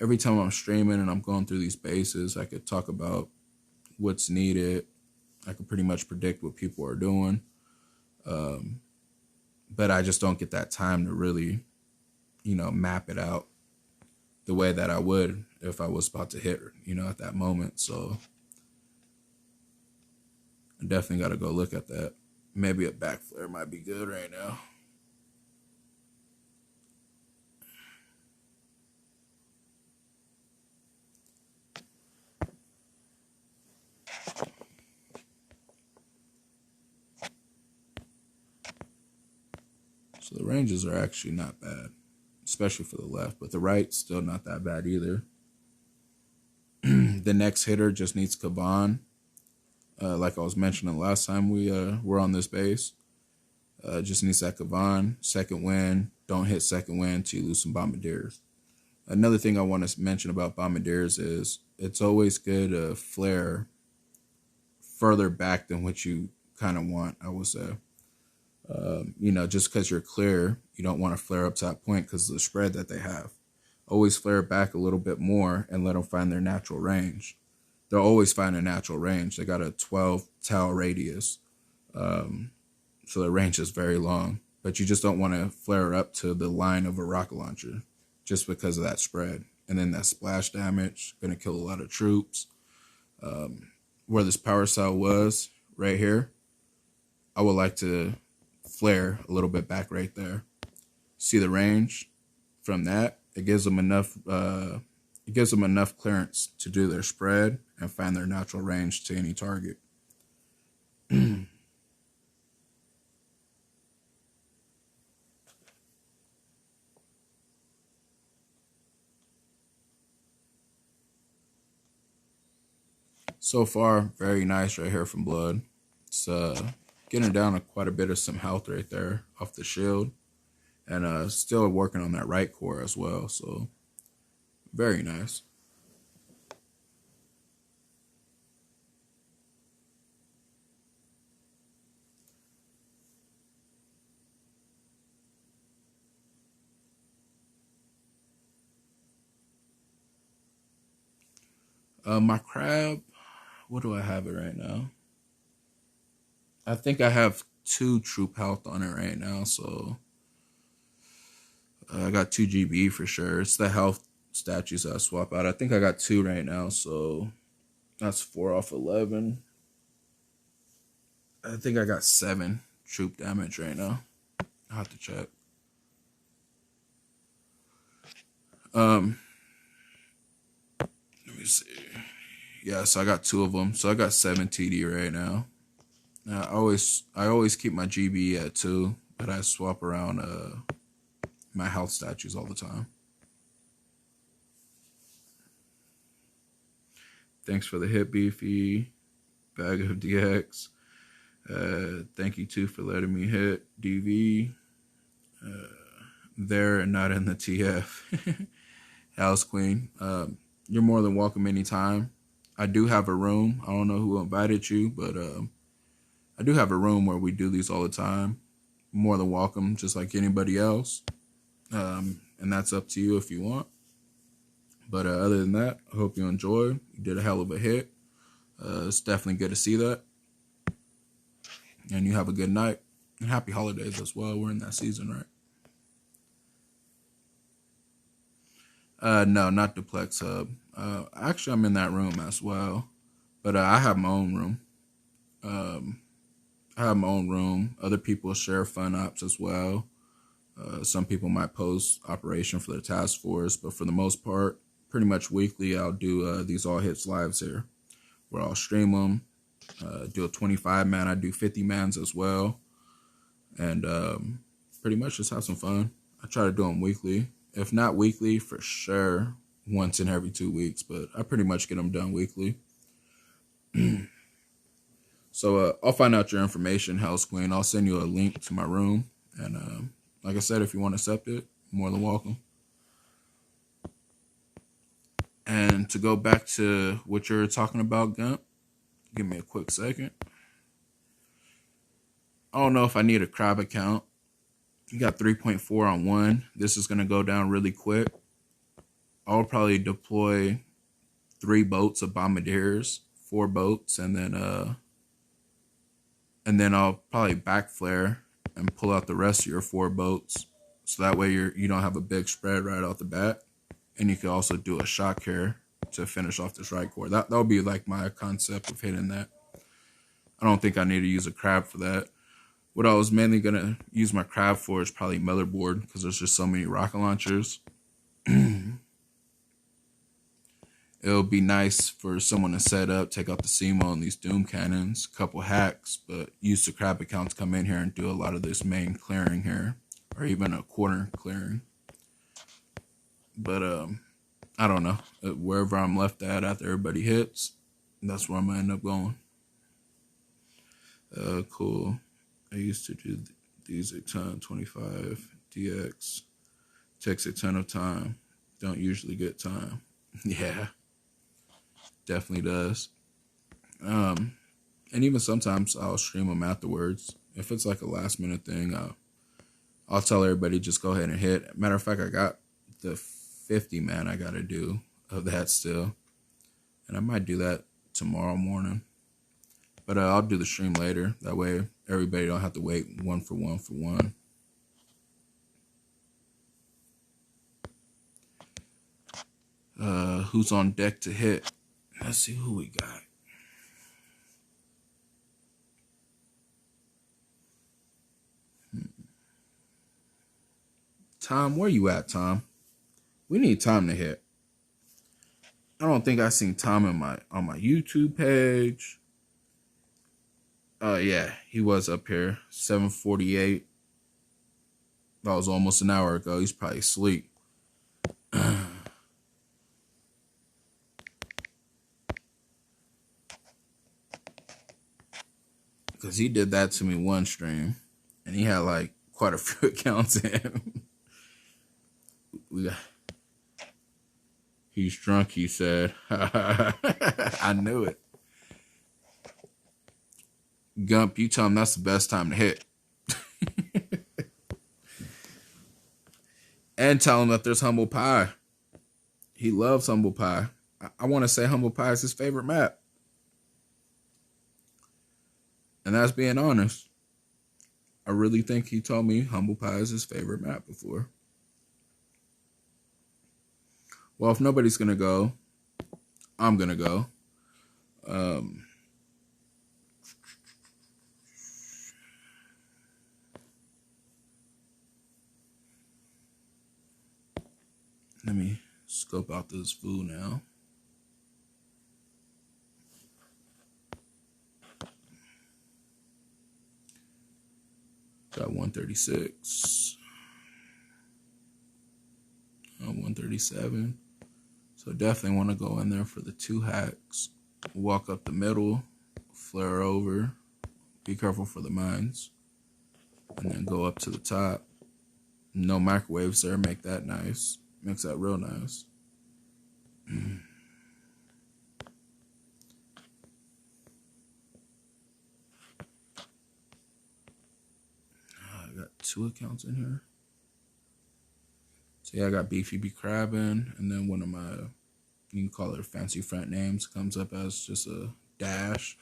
Every time I'm streaming and I'm going through these bases, I could talk about what's needed. I could pretty much predict what people are doing. But I just don't get that time to really, map it out the way that I would if I was about to hit, at that moment. So I definitely got to go look at that. Maybe a back flare might be good right now. So the ranges are actually not bad, especially for the left, but the right still not that bad either. The next hitter just needs Kaban. Like I was mentioning last time we were on this base. Just needs that Kaban. Second wind. Don't hit second wind till you lose some bombardiers. Another thing I want to mention about bombardiers is it's always good to flare further back than what you kind of want, I would say. Just because you're clear, you don't want to flare up to that point because of the spread that they have. Always flare back a little bit more and let them find their natural range. they'll always find a natural range. They got a 12 tile radius, so the range is very long. But you just don't want to flare up to the line of a rocket launcher just because of that spread. And then that splash damage, going to kill a lot of troops. Where this power cell was, right here, I would like to flare a little bit back right there. See the range from that? It gives them enough. It gives them enough clearance to do their spread and find their natural range to any target. So far, very nice right here from Blood. It's getting down to quite a bit of some health right there off the shield. And still working on that right core as well. So, very nice. My crab, what do I have it right now? I think I have 2 troop health on it right now, so I got 2 GB for sure. It's the health statues I swap out. I think I got 2 right now, so that's 4 off 11. I think I got 7 troop damage right now. I'll have to check. Let me see. Yeah, so I got 2 of them. So I got 7 TD right now. I always keep my GB at 2, but I swap around my health statues all the time. Thanks for the hit, Beefy. Bag of DX. Thank you too for letting me hit DV. There and not in the TF. House Queen. You're more than welcome anytime. I do have a room. I don't know who invited you, but I do have a room where we do these all the time. More than welcome, just like anybody else. And that's up to you if you want. But other than that, I hope you enjoy. You did a hell of a hit. It's definitely good to see that. And you have a good night. And happy holidays as well. We're in that season, right? No, not Duplex Hub. Actually, I'm in that room as well. But I have my own room. I have my own room. Other people share fun ops as well. Some people might post operation for the task force, but for the most part, pretty much weekly, I'll do these all hits lives here, where I'll stream them, do a 25 man. I do 50 mans as well, and pretty much just have some fun. I try to do them weekly, if not weekly, for sure once in every 2 weeks, but I pretty much get them done weekly. So I'll find out your information, House Queen. I'll send you a link to my room. And like I said, if you want to accept it, more than welcome. And to go back to what you're talking about, Gump, give me a quick second. I don't know if I need a crab account. You got 3.4 on 1. This is going to go down really quick. I'll probably deploy 3 boats of bombardiers, 4 boats, and then I'll probably back flare and pull out the rest of your 4 boats, so that way you don't have a big spread right off the bat, and you can also do a shock here to finish off this right core. That'll be like my concept of hitting that. I don't think I need to use a crab for that. What I was mainly gonna use my crab for is probably motherboard, because there's just so many rocket launchers. It'll be nice for someone to set up, take out the CMO and these Doom cannons, a couple hacks, but use the crab account to come in here and do a lot of this main clearing here, or even a corner clearing. But I don't know. Wherever I'm left at after everybody hits, that's where I'm gonna end up going. Cool. I used to do these a ton, 25 DX. Takes a ton of time. Don't usually get time. Yeah. Definitely does. And even sometimes I'll stream them afterwards. If it's like a last minute thing, I'll tell everybody just go ahead and hit. Matter of fact, I got the 50 man I gotta do of that still, and I might do that tomorrow morning. But I'll do the stream later. That way everybody don't have to wait one for one. Who's on deck to hit? Let's see who we got. Tom, where you at, Tom? We need Tom to hit. I don't think I seen Tom on my YouTube page. Yeah, he was up here. 7:48. That was almost an hour ago. He's probably asleep. Because he did that to me one stream, and he had like quite a few accounts in. He's drunk, he said. I knew it. Gump, you tell him that's the best time to hit. And tell him that there's humble pie. He loves humble pie. I want to say humble pie is his favorite map. And that's being honest. I really think he told me humble pie is his favorite map before. Well, if nobody's going to go, I'm going to go. Let me scope out this food now. Got 136. 137. So definitely want to go in there for the 2 hacks. Walk up the middle, flare over. Be careful for the mines. And then go up to the top. No microwaves there. Make that nice. Makes that real nice. I got 2 accounts in here. So yeah, I got Beefy Be Crabbing, and then one of my, you can call it fancy front names, comes up as just a dash.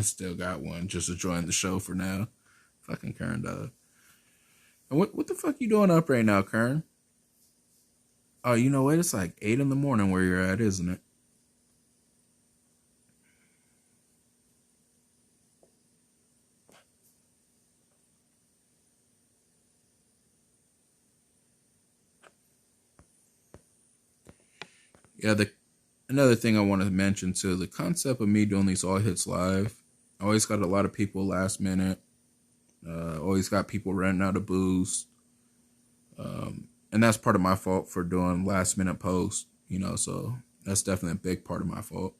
Still got one just to join the show for now. Fucking Kern dog. And what the fuck you doing up right now, Kern? Oh, you know what? It's like 8 in the morning where you're at, isn't it? Yeah, another thing I want to mention too, the concept of me doing these all hits live. I always got a lot of people last minute. Always got people running out of booze. And that's part of my fault for doing last minute posts, you know, so that's definitely a big part of my fault.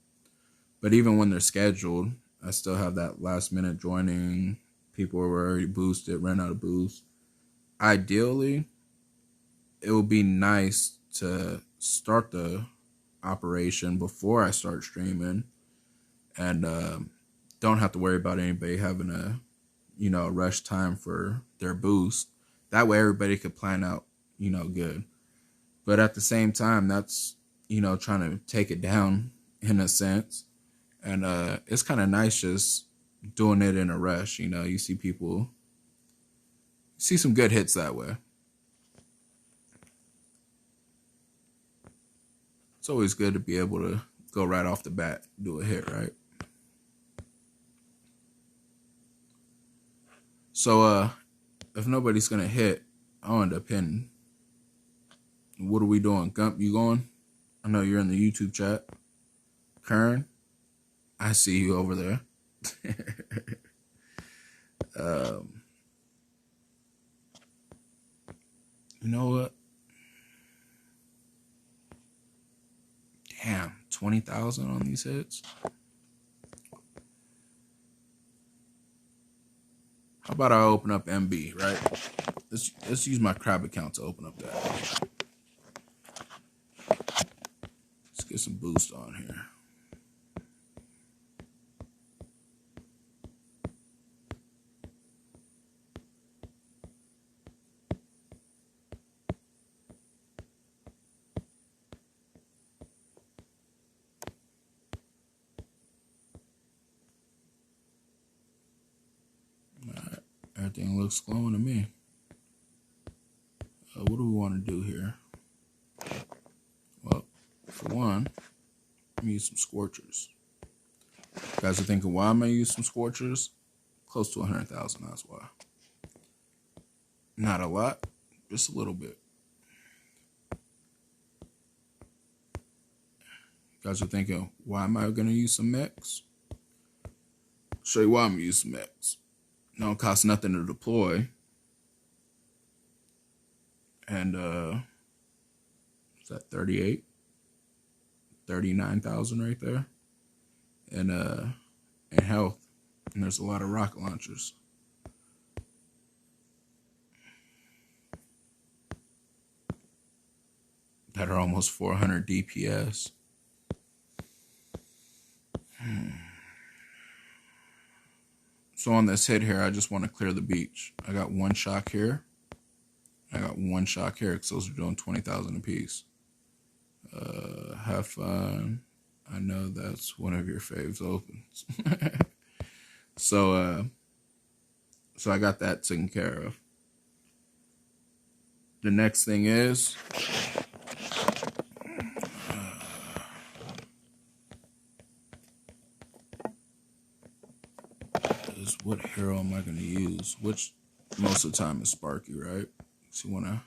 But even when they're scheduled, I still have that last minute joining. People were already boosted, ran out of booze. Ideally, it would be nice to start the operation before I start streaming and don't have to worry about anybody having a, you know, rush time for their boost. That way everybody could plan out, you know, good. But at the same time, that's, you know, trying to take it down in a sense. And it's kind of nice just doing it in a rush. You know, you see people, see some good hits that way. It's always good to be able to go right off the bat, do a hit, right? So if nobody's going to hit, I'll end up hitting. What are we doing? Gump, you going? I know you're in the YouTube chat. Kern, I see you over there. You know what? Damn, 20,000 on these hits. How about I open up MB, right? Let's use my crab account to open up that. Let's get some boost on here. Everything looks glowing to me. What do we want to do here? Well, for one, I'm gonna use some scorchers. You guys are thinking, why am I use some scorchers? Close to 100,000, that's why. Not a lot, just a little bit. You guys are thinking, why am I gonna use some mechs? Show you why I'm gonna use some mechs. It don't cost nothing to deploy. And is that 38? 39,000 right there. And health. And there's a lot of rocket launchers. That are almost 400 DPS. So on this hit here, I just want to clear the beach. I got one shock here. I got one shock here because those are doing 20,000 apiece. Have fun. I know that's one of your faves opens. So I got that taken care of. The next thing is what hero am I going to use? Which most of the time is Sparky, right? So you want to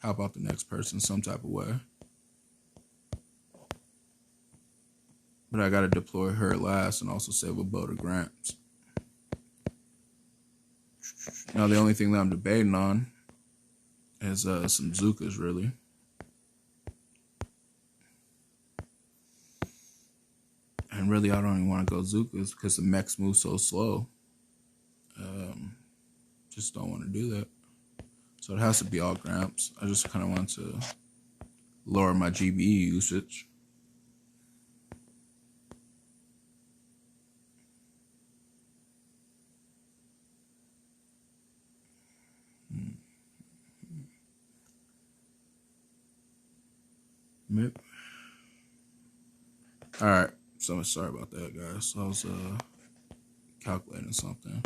help out the next person some type of way. But I got to deploy her last and also save a boat of Gramps. Now the only thing that I'm debating on is some Zukas, really. And really, I don't even want to go Zukas because the mechs move so slow. Just don't want to do that. So it has to be all Gramps. I just kind of want to lower my GBE usage. All right, so sorry about that, guys. So I was calculating something.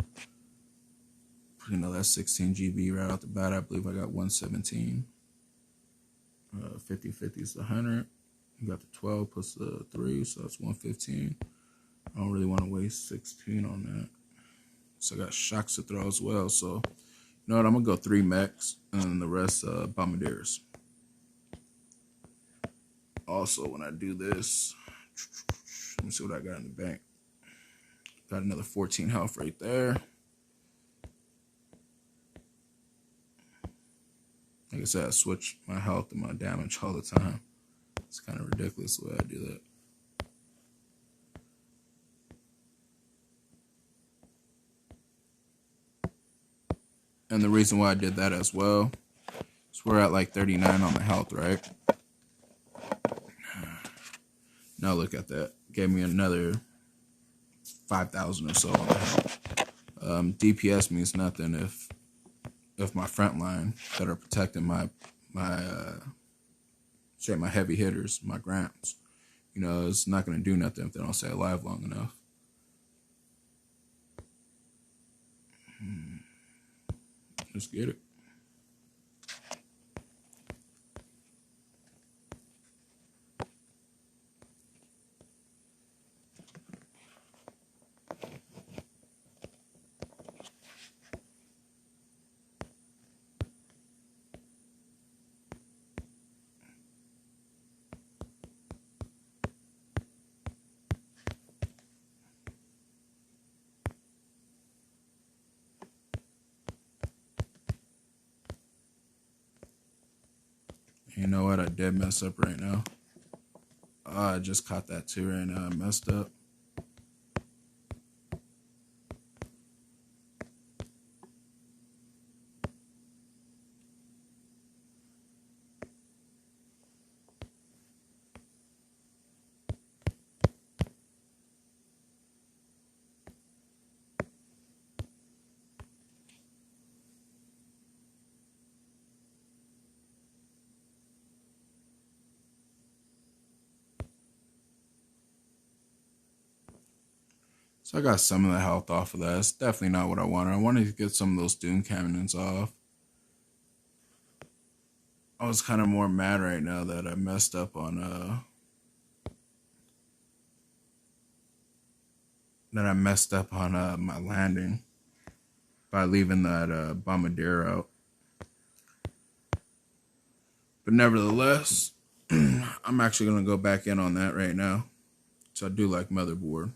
You know, that's 16 GB right out the bat. I believe I got 117. 50/50 is the 100. You got the 12 plus the 3, so that's 115. I don't really want to waste 16 on that. So I got shocks to throw as well. So, you know what? I'm going to go 3 mechs and then the rest bombardiers. Also, when I do this, let me see what I got in the bank. Got another 14 health right there. Like I said, I switch my health and my damage all the time. It's kind of ridiculous the way I do that. And the reason why I did that as well is we're at like 39 on the health, right? Now look at that. Gave me another 5,000 or so on the health. DPS means nothing if my front line that are protecting my heavy hitters, my Gramps, you know, it's not going to do nothing if they don't stay alive long enough. Let's get it. You know what? I did mess up right now. I just caught that too right now. I messed up. So I got some of the health off of that. It's definitely not what I wanted. I wanted to get some of those doom cannons off. I was kind of more mad right now that I messed up on my landing by leaving that bombardier out. But nevertheless, I'm actually gonna go back in on that right now. So I do like motherboard.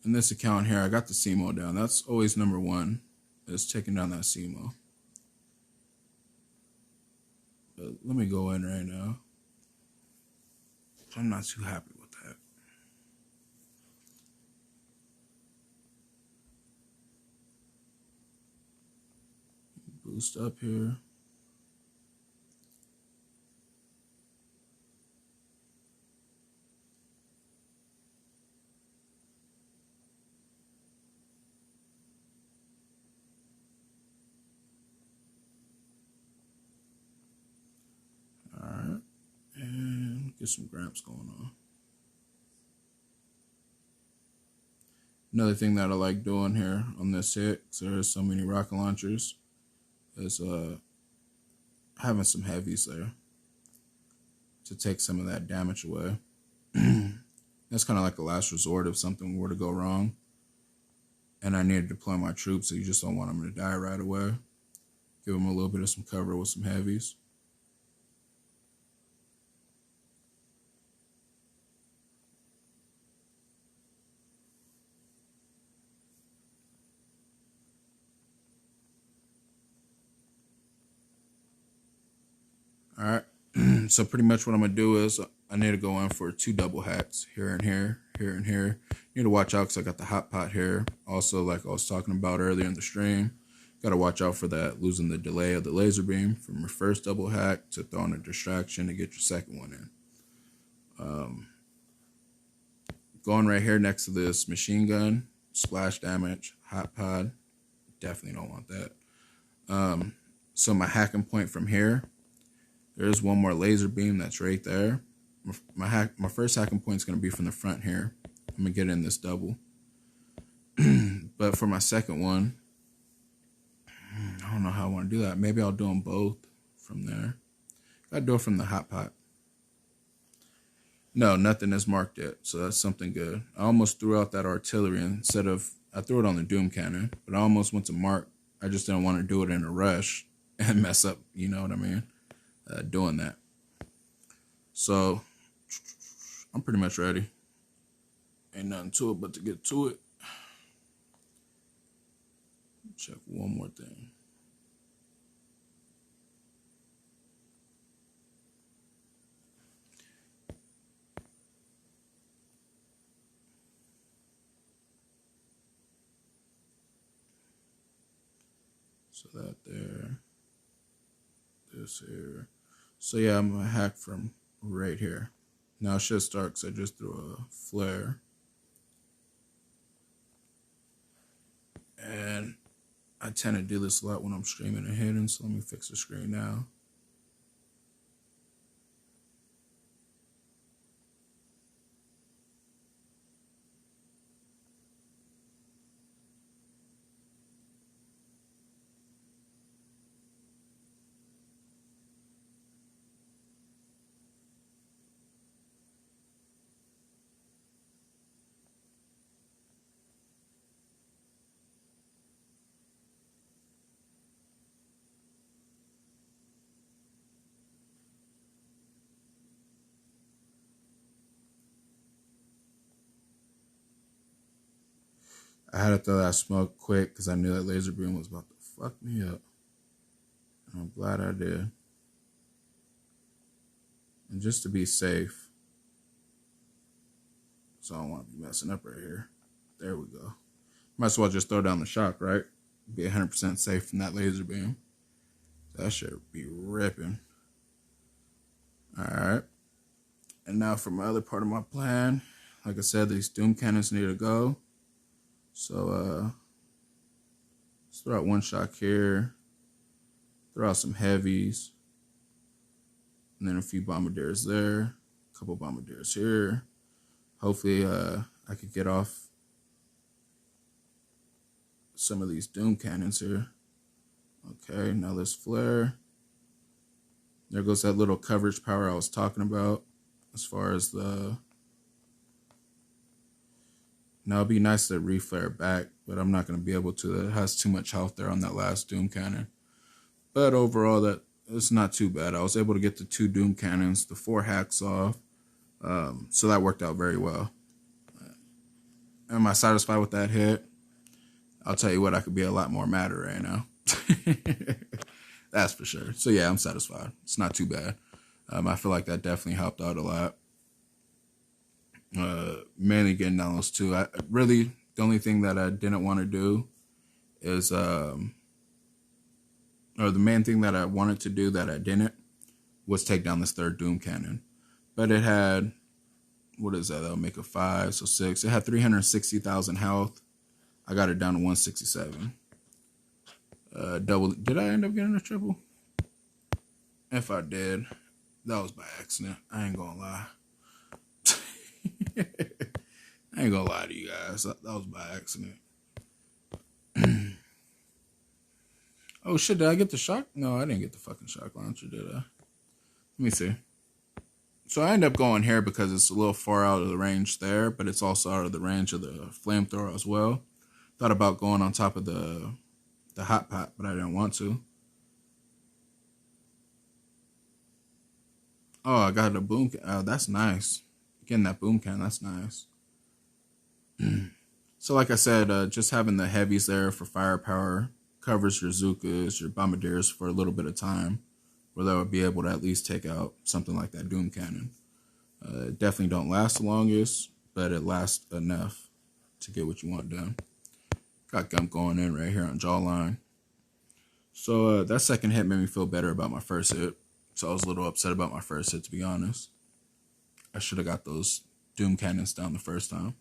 In this account here, I got the CMO down. That's always number one, is taking down that CMO. But let me go in right now. I'm not too happy with that. Boost up here. Alright. And get some gramps going on. Another thing that I like doing here on this hit, because there's so many rocket launchers, is having some heavies there to take some of that damage away. That's kind of like a last resort if something were to go wrong and I need to deploy my troops, so you just don't want them to die right away. Give them a little bit of some cover with some heavies. All right. So pretty much what I'm gonna do is I need to go in for 2 double hacks here and here, here and here. Need to watch out because I got the hot pot here. Also, like I was talking about earlier in the stream, got to watch out for that, losing the delay of the laser beam from your first double hack to throwing a distraction to get your second one in. Going right here next to this machine gun, splash damage, hot pod, definitely don't want that. So my hacking point from here, there's one more laser beam that's right there. My first hacking point is going to be from the front here. I'm going to get in this double. But for my second one, I don't know how I want to do that. Maybe I'll do them both from there. Got to do it from the hot pot. No, nothing is marked yet, so that's something good. I almost threw out that artillery instead of, I threw it on the doom cannon, but I almost went to mark. I just didn't want to do it in a rush and mess up, you know what I mean, doing that. So I'm pretty much ready. Ain't nothing to it but to get to it. Check one more thing. So that there, this here. So yeah, I'm gonna hack from right here. Now it should start because I just threw a flare. And I tend to do this a lot when I'm streaming and hidden, so let me fix the screen now. I had to throw that smoke quick because I knew that laser beam was about to fucked me up. And I'm glad I did. And just to be safe, so I don't want to be messing up right here. There we go. Might as well just throw down the shock, right? Be 100% safe from that laser beam. That should be ripping. Alright. And now for my other part of my plan. Like I said, these doom cannons need to go. So, let's throw out one shock here. Throw out some heavies. And then a few bombardiers there. A couple bombardiers here. Hopefully, I could get off some of these doom cannons here. Okay, now let's flare. There goes that little coverage power I was talking about. As far as the... Now it'd be nice to reflare back, but I'm not going to be able to. It has too much health there on that last doom cannon. But overall, that it's not too bad. I was able to get the 2 doom cannons, the 4 hacks off. So that worked out very well. Am I satisfied with that hit? I'll tell you what, I could be a lot more madder right now. That's for sure. So yeah, I'm satisfied. It's not too bad. I feel like that definitely helped out a lot. Mainly getting down those 2. The only thing that I didn't want to do is, or the main thing that I wanted to do that I didn't was take down this 3rd doom cannon. But it had, what is that? That'll make a 5, so 6. It had 360,000 health. I got it down to 167. Double. Did I end up getting a triple? If I did, that was by accident. I ain't gonna lie. I ain't gonna lie to you guys. That was by accident. Oh shit, did I get the shock? No, I didn't get the fucking shock launcher, did I? Let me see. So I end up going here because it's a little far out of the range there, but it's also out of the range of the flamethrower as well. Thought about going on top of the hot pot, but I didn't want to. Oh, I got a boom. Oh, that's nice. Getting that boom can, that's nice. So like I said, just having the heavies there for firepower covers your Zukas, your bombardiers for a little bit of time, where they would be able to at least take out something like that doom cannon. It definitely don't last the longest, but it lasts enough to get what you want done. Got gump going in right here on jawline. So that second hit made me feel better about my first hit. So I was a little upset about my first hit, to be honest. I should have got those doom cannons down the first time.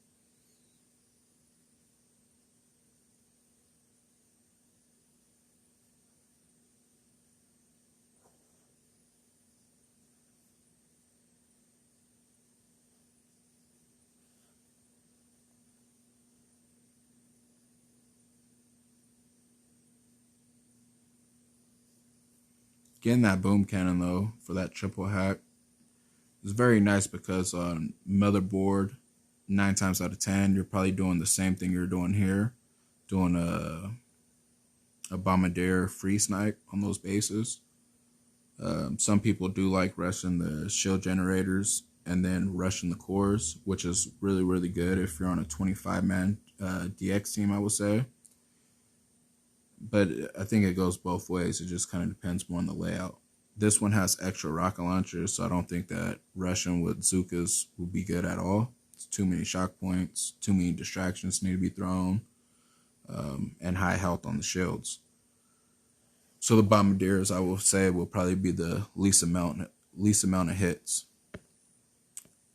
Getting that boom cannon, though, for that triple hack is very nice because on motherboard, 9 times out of 10, you're probably doing the same thing you're doing here. Doing a bombardier free snipe on those bases. Some people do like rushing the shield generators and then rushing the cores, which is really, really good if you're on a 25-man DX team, I would say. But I think it goes both ways. It just kind of depends more on the layout. This one has extra rocket launchers, so I don't think that rushing with Zukas would be good at all. It's too many shock points, too many distractions need to be thrown, and high health on the shields. So the bombardiers, I will say, will probably be the least amount of hits.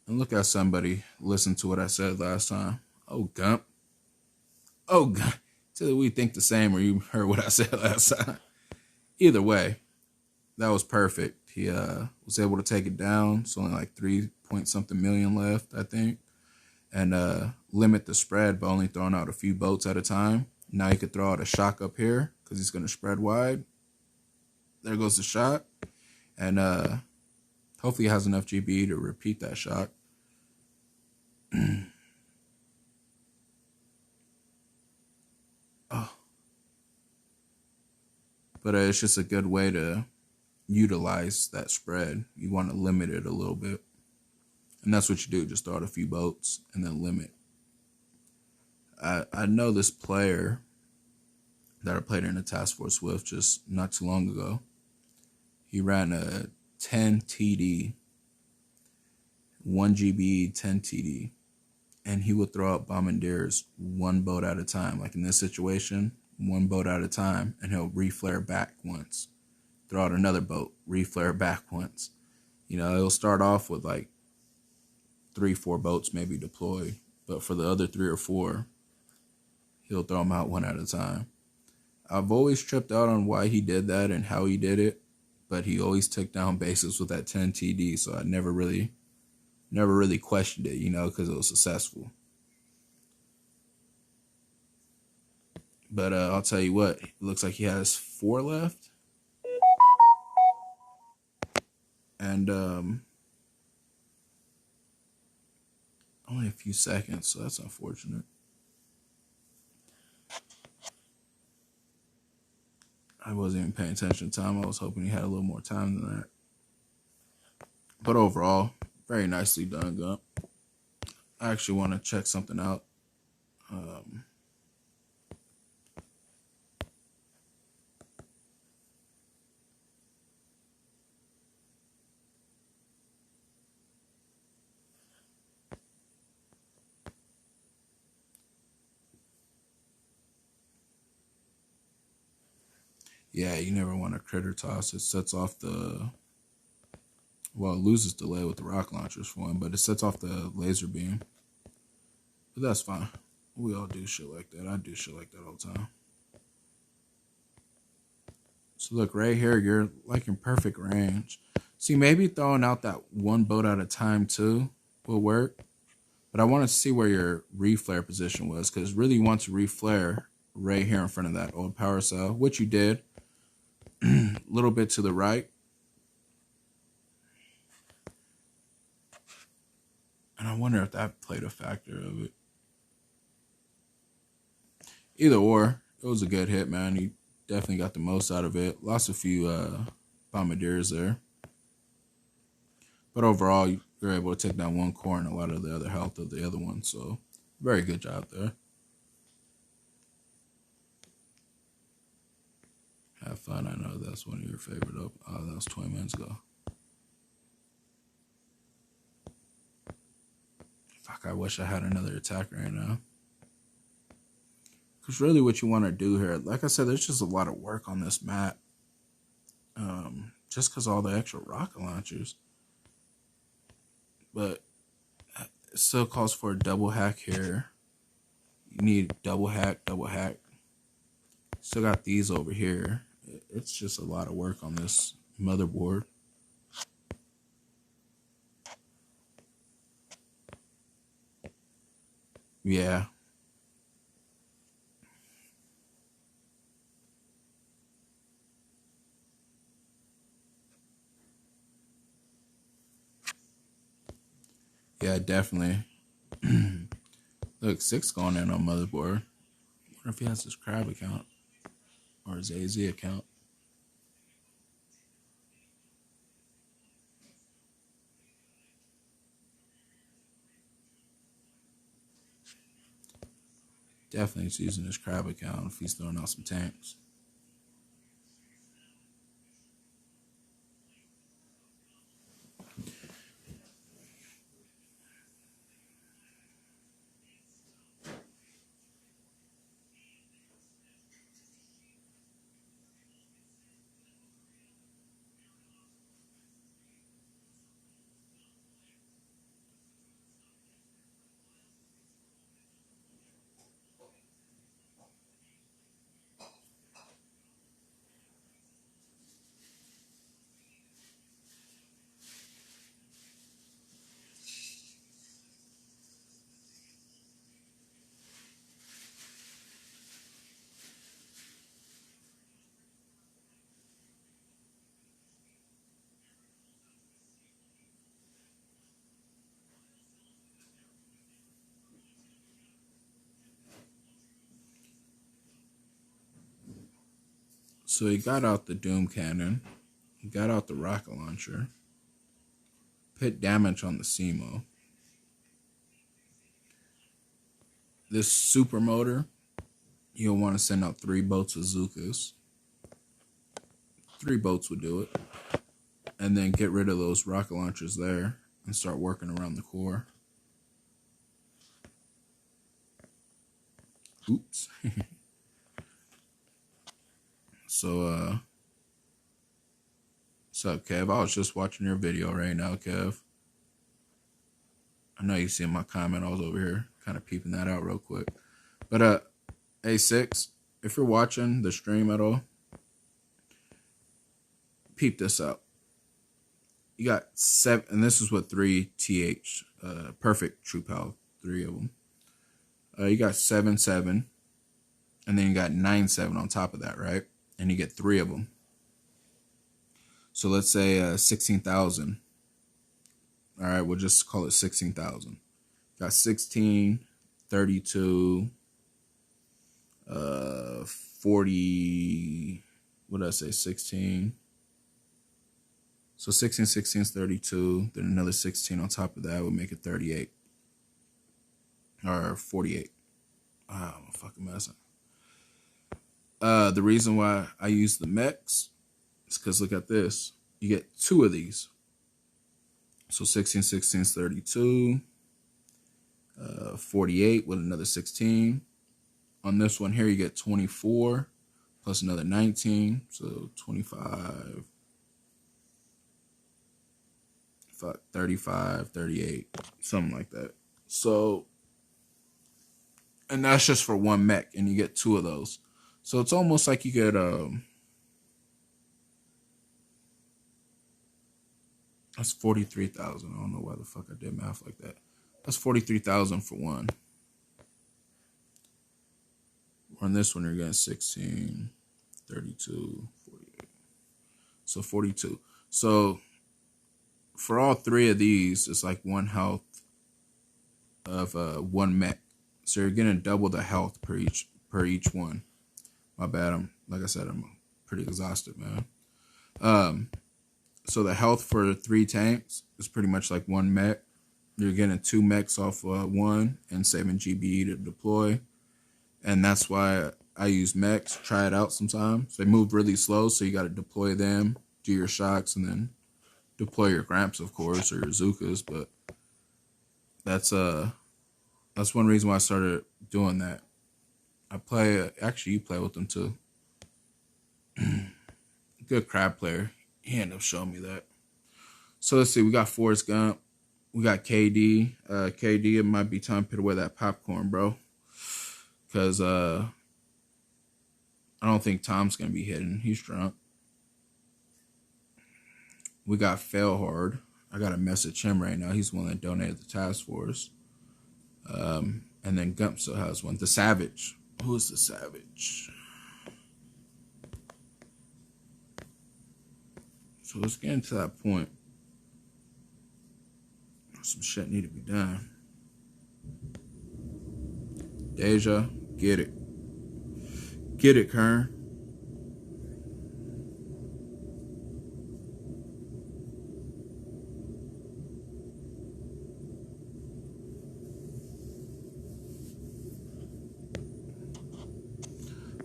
And look at somebody listen to what I said last time. Oh, Gump. Oh, Gump. So we think the same, or you heard what I said last time. Either way, that was perfect. He was able to take it down. It's only like 3-point-something million left, I think. And limit the spread by only throwing out a few boats at a time. Now you could throw out a shock up here because he's going to spread wide. There goes the shot. And hopefully he has enough GB to repeat that shot. Oh. But it's just a good way to utilize that spread. You want to limit it a little bit. And that's what you do. Just throw out a few boats and then limit. I know this player that I played in a task force with just not too long ago. He ran a 10 TD, 1 GB, 10 TD, and he would throw out bombardiers one boat at a time. Like in this situation, one boat at a time, and he'll reflare back once, throw out another boat, reflare back once. You know, it'll start off with like 3-4 boats maybe deploy, but for the other 3 or 4, he'll throw them out one at a time. I've always tripped out on why he did that and how he did it, but he always took down bases with that 10 TD, so I never really questioned it, you know, because it was successful. But I'll tell you what, it looks like he has 4 left. And only a few seconds, so that's unfortunate. I wasn't even paying attention to time. I was hoping he had a little more time than that. But overall, very nicely done, Gump. I actually want to check something out. Yeah, you never want to critter toss. It sets off the... Well, it loses delay with the rocket launchers for one, but it sets off the laser beam. But that's fine. We all do shit like that. I do shit like that all the time. So look, right here, you're like in perfect range. See, maybe throwing out that one boat at a time too will work. But I wanted to see where your reflare position was, because really you want to reflare right here in front of that old power cell, which you did. A little bit to the right. And I wonder if that played a factor of it. Either or, it was a good hit, man. You definitely got the most out of it. Lost a few bombardiers there. But overall, you're able to take down one core and a lot of the other health of the other one. So, very good job there. Have fun. I know that's one of your favorite. That was 20 minutes ago. Fuck, I wish I had another attack right now. Because really what you want to do here, like I said, there's just a lot of work on this map. Just because all the extra rocket launchers. But it still calls for a double hack here. You need double hack, double hack. Still got these over here. It's just a lot of work on this motherboard. Yeah. Yeah, definitely. Look, 6 going in on motherboard. I wonder if he has his crab account or his AZ account. Definitely he's using his crab account if he's throwing out some tanks. So he got out the Doom Cannon. He got out the rocket launcher. Put damage on the CMO. This super motor you'll want to send out 3 boats of Zukas. 3 boats would do it. And then get rid of those rocket launchers there and start working around the core. Oops. So, what's up, Kev? I was just watching your video right now, Kev. I know you see my comment. I was over here kind of peeping that out real quick. But, A6, if you're watching the stream at all, peep this out. You got 7, and this is what 3 TH, perfect troop health, 3 of them. You got 7-7, and then you got 9-7 on top of that, right? And you get 3 of them. So let's say 16,000. All right, we'll just call it 16,000. Got 16, 32, 40. What did I say? 16. So 16, 16 is 32. Then another 16 on top of that would make it 38. Or 48. I'm a fucking mess. The reason why I use the mechs is because look at this. You get 2 of these. So 16, 16 is 32. 48 with another 16. On this one here, you get 24 plus another 19. So 25. 35, 38, something like that. So, and that's just for 1 mech, and you get 2 of those. So it's almost like you get that's 43,000. I don't know why the fuck I did math like that. That's 43,000 for 1. On this one, you're getting 16, 32, 48. So 42. So for all 3 of these, it's like 1 health of 1 mech. So you're getting double the health per each one. My bad. Like I said, I'm pretty exhausted, man. So the health for 3 tanks is pretty much like 1 mech. You're getting 2 mechs off 1 and saving GBE to deploy. And that's why I use mechs. Try it out sometimes. They move really slow, so you got to deploy them, do your shocks, and then deploy your Gramps, of course, or your Zukas. But that's one reason why I started doing that. I play, actually you play with them too. Good crab player. He ended up showing me that. So let's see, we got Forrest Gump. We got KD. KD, it might be time to put away that popcorn, bro. Because I don't think Tom's going to be hitting. He's drunk. We got Fail Hard. I got to message him right now. He's the one that donated the task force. And then Gump still has one. The Savage. Who is the Savage? So let's get into that point. Some shit need to be done. Deja, get it. Get it, Kern.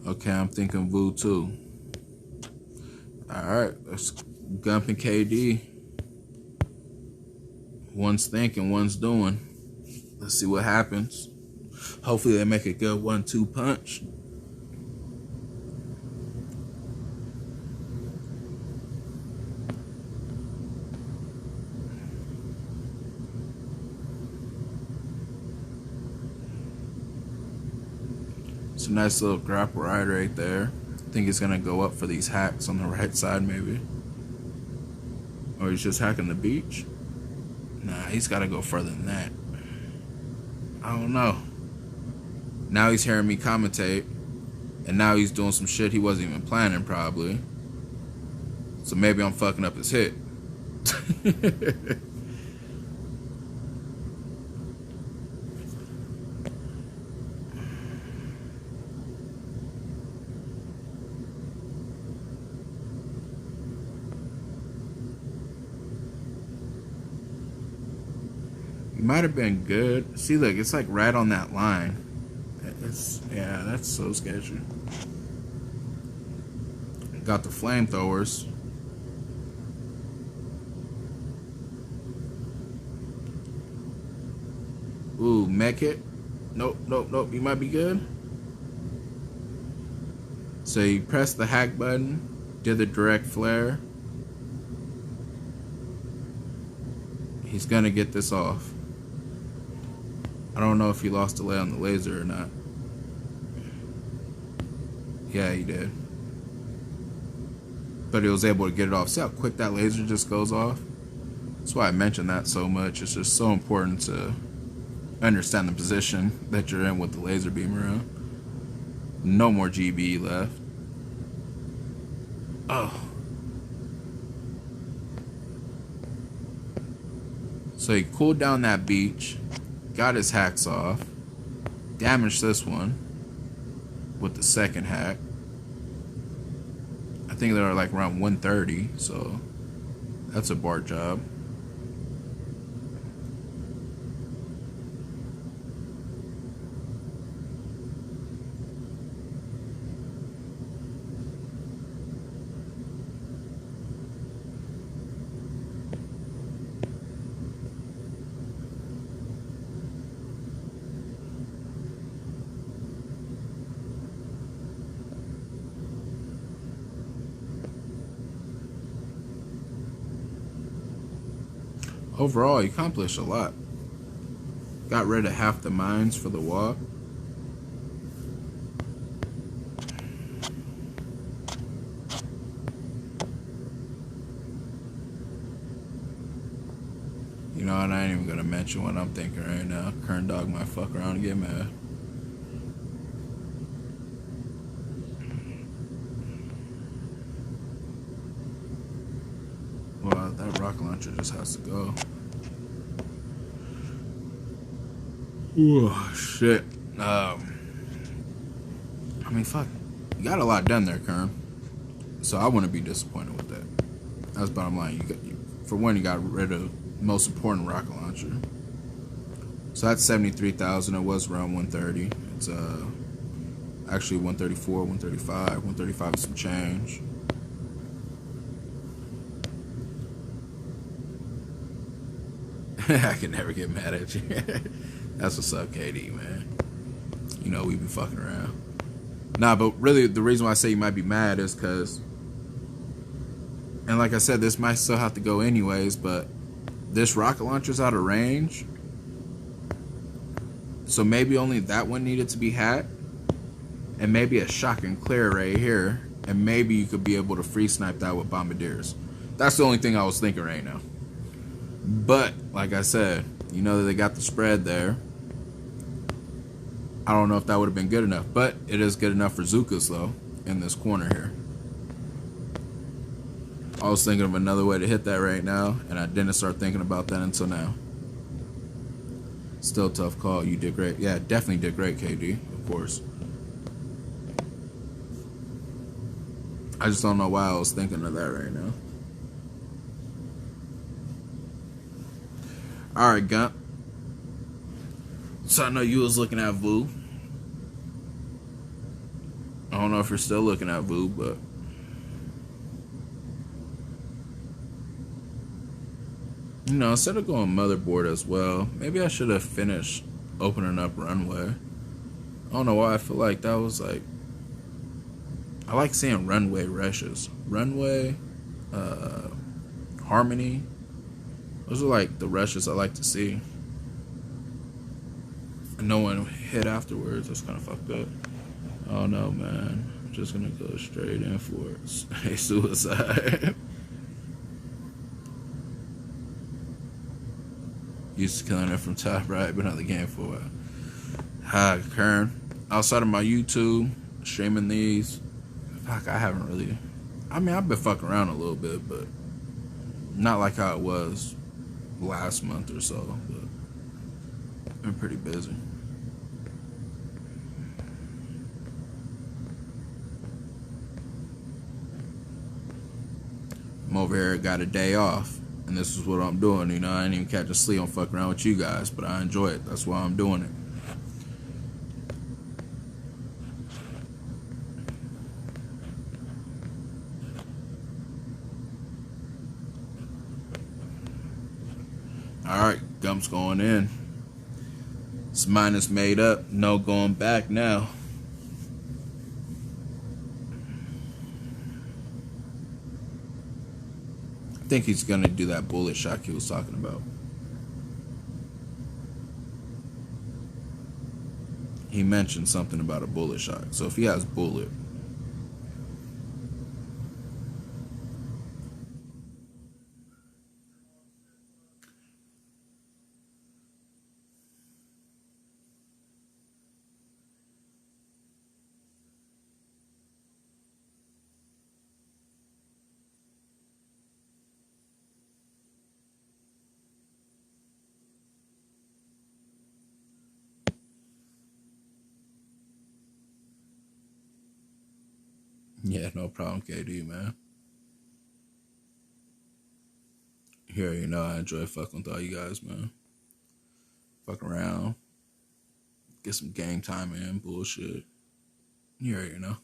Okay, I'm thinking Vu too. Alright, let's Gump and KD. One's thinking, one's doing. Let's see what happens. Hopefully they make a good 1-2 punch. It's a nice little grapple ride right there. I think he's gonna go up for these hacks on the right side maybe. Or he's just hacking the beach. Nah, he's gotta go further than that. I don't know. Now he's hearing me commentate. And now he's doing some shit he wasn't even planning probably. So maybe I'm fucking up his hit. Might have been good. See, look, it's like right on that line. Yeah, that's so sketchy. Got the flamethrowers. Ooh, mech hit. Nope, nope, nope. You might be good. So you press the hack button, did the direct flare. He's gonna get this off. I don't know if he lost delay on the laser or not. Yeah, he did. But he was able to get it off. See how quick that laser just goes off? That's why I mention that so much. It's just so important to understand the position that you're in with the laser beam around. No more GB left. Oh. So he cooled down that beach, got his hacks off, damaged this one with the second hack. I think they were like around 130, so that's a bar job. Overall, he accomplished a lot. Got rid of half the mines for the walk. You know, and I ain't even gonna mention what I'm thinking right now. Kern Dog might fuck around and get mad. Well, that rocket launcher just has to go. Ooh, shit. I mean, fuck. You got a lot done there, Kern. So I wouldn't be disappointed with that. That's bottom line. For one, you got rid of the most important rocket launcher. So that's 73,000. It was around 130. It's actually 134, 135, 135 is some change. I can never get mad at you. That's what's up, KD, man. You know we be fucking around. Nah, but really the reason why I say you might be mad is because, and like I said, this might still have to go anyways, but this rocket launcher's out of range. So maybe only that one needed to be hacked. And maybe a shock and clear right here. And maybe you could be able to free snipe that with bombardiers. That's the only thing I was thinking right now. But, like I said, you know that they got the spread there. I don't know if that would have been good enough. But it is good enough for Zukas, though, in this corner here. I was thinking of another way to hit that right now, and I didn't start thinking about that until now. Still a tough call. You did great. Yeah, definitely did great, KD, of course. I just don't know why I was thinking of that right now. Alright, Gump. So I know you was looking at Vu. I don't know if you're still looking at Vu, but you know, instead of going motherboard as well, maybe I should have finished opening up runway. I don't know why. I feel like that was like, I like seeing runway rushes. Runway, Harmony. Those are like the rushes I like to see. And no one hit afterwards. That's kind of fucked up. Oh no, man. I'm just gonna go straight in for a suicide. Used to killing it from top right, been out of the game for a while. Hi, Kern. Outside of my YouTube, streaming these, fuck, I haven't really. I mean, I've been fucking around a little bit, but not like how it was last month or so. But I've been pretty busy. I'm over here, got a day off, and this is what I'm doing. You know, I ain't even catch a sleep on fucking around with you guys, but I enjoy it. That's why I'm doing it. Alright, Gump's going in. His mind is made up. No going back now. I think he's gonna do that bullet shot he was talking about. He mentioned something about a bullet shot. So if he has bullet. Yeah, no problem, KD, man. Here, you know, I enjoy fucking with all you guys, man. Fuck around. Get some game time in, bullshit. Here, you know.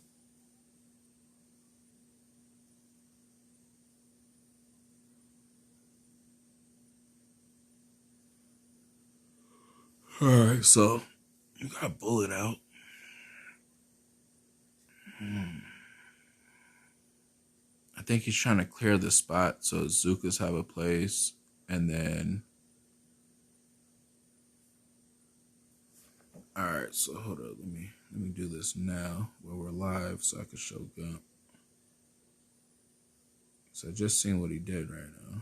Alright, so you got a bullet out. I think he's trying to clear the spot so Zukas have a place, and then. All right, so hold up. Let me do this now while we're live, so I can show Gump. So just seeing what he did right now.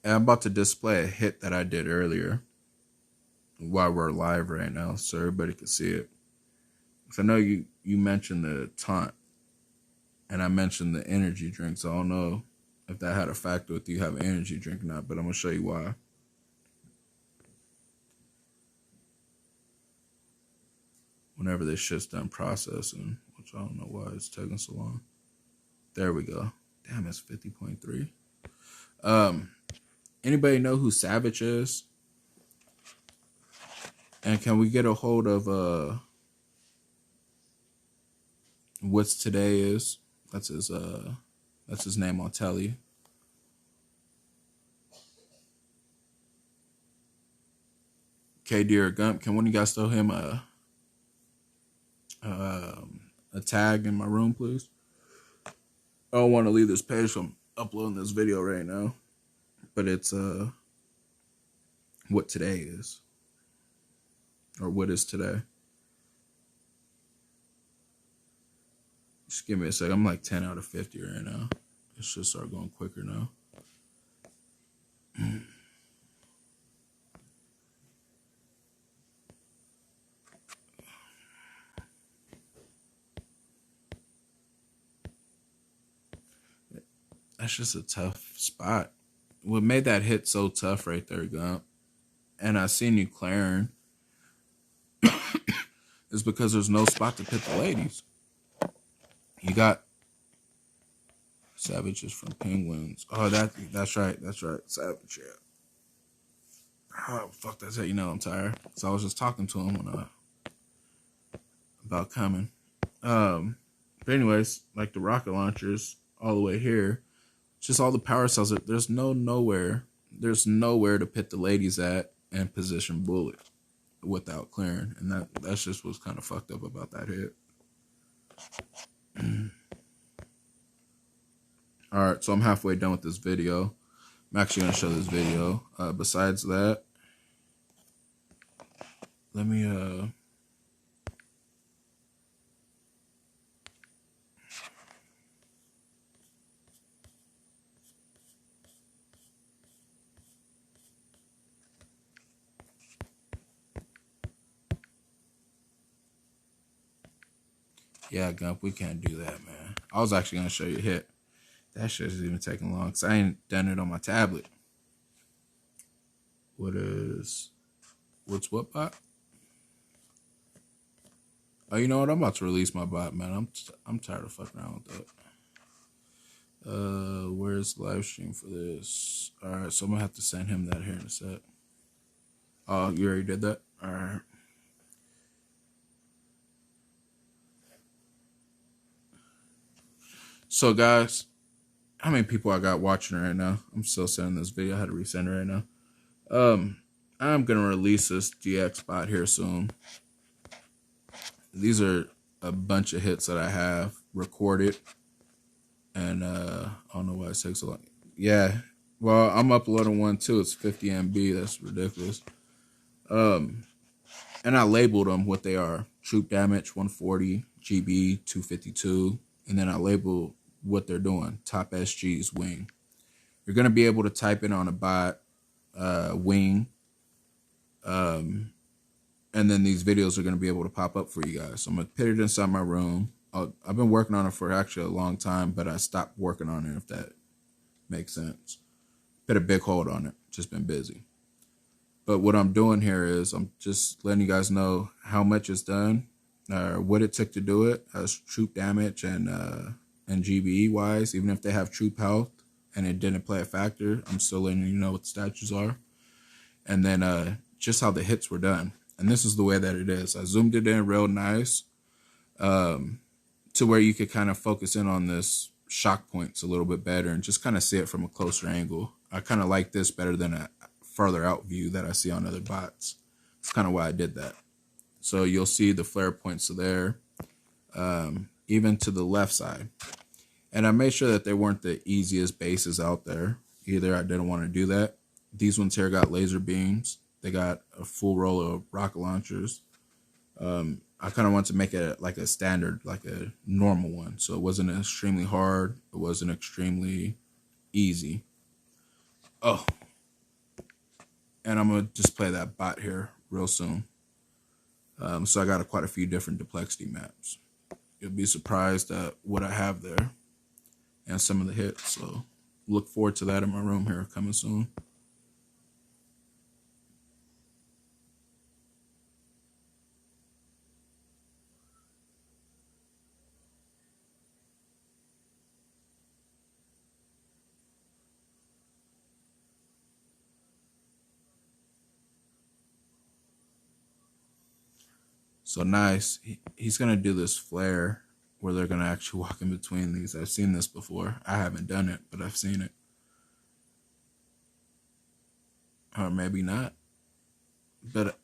And I'm about to display a hit that I did earlier while we're live right now, so everybody can see it. So I know you mentioned the taunt, and I mentioned the energy drink, so I don't know if that had a factor with you having energy drink or not, but I'm going to show you why. Whenever this shit's done processing, which I don't know why it's taking so long. There we go. Damn, it's 50.3. Anybody know who Savage is? And can we get a hold of what's today is? That's his name on telly. KD or Gump, can one of you guys throw him a tag in my room, please? I don't want to leave this page from uploading this video right now, but it's what today is, or what is today. Just give me a sec. I'm like 10 out of 50 right now. It should start going quicker now. That's just a tough spot. What made that hit so tough right there, Gump, and I seen you clearing, is because there's no spot to pit the ladies. You got Savages from Penguins. Oh, that's right. Savage, yeah. Oh, fuck, that's it. You know I'm tired. So I was just talking to him about coming. But anyways, like the rocket launchers all the way here, just all the power cells. There's nowhere to pit the ladies at and position bullet without clearing, and that's just what's kind of fucked up about that hit. All right, so I'm halfway done with this video. I'm actually gonna show this video. Besides that, let me yeah, Gump, we can't do that, man. I was actually gonna show you a hit. That shit is even taking long because I ain't done it on my tablet. What's what bot? Oh, you know what? I'm about to release my bot, man. I'm tired of fucking around with that. Where's the live stream for this? All right, so I'm gonna have to send him that here in a sec. Oh, you already did that? All right. So, guys, how many people I got watching right now? I'm still sending this video. I had to resend it right now. I'm gonna release this GX bot here soon. These are a bunch of hits that I have recorded, and I don't know why it takes so long. Yeah, well, I'm uploading one too. It's 50 MB. That's ridiculous. And I labeled them what they are: troop damage 140, GB 252, and then I label what they're doing: top SG's wing. You're gonna be able to type in on a bot wing, and then these videos are gonna be able to pop up for you guys. So I'm gonna put it inside my room. I've been working on it for actually a long time, but I stopped working on it, if that makes sense. Put a big hold on it. Just been busy. But what I'm doing here is I'm just letting you guys know how much it's done, what it took to do it as troop damage and GBE wise. Even if they have troop health and it didn't play a factor, I'm still letting you know what the statues are. And then just how the hits were done. And this is the way that it is. I zoomed it in real nice to where you could kind of focus in on this shock points a little bit better and just kind of see it from a closer angle. I kind of like this better than a further out view that I see on other bots. It's kind of why I did that. So you'll see the flare points there, even to the left side. And I made sure that they weren't the easiest bases out there either. I didn't want to do that. These ones here got laser beams. They got a full roll of rocket launchers. I kind of want to make it like a standard, like a normal one. So it wasn't extremely hard. It wasn't extremely easy. Oh, and I'm going to display that bot here real soon. So I got quite a few different duplexity maps. You'll be surprised at what I have there and some of the hits. So look forward to that in my room here coming soon. So nice. He's going to do this flare where they're going to actually walk in between these. I've seen this before. I haven't done it, but I've seen it. Or maybe not. But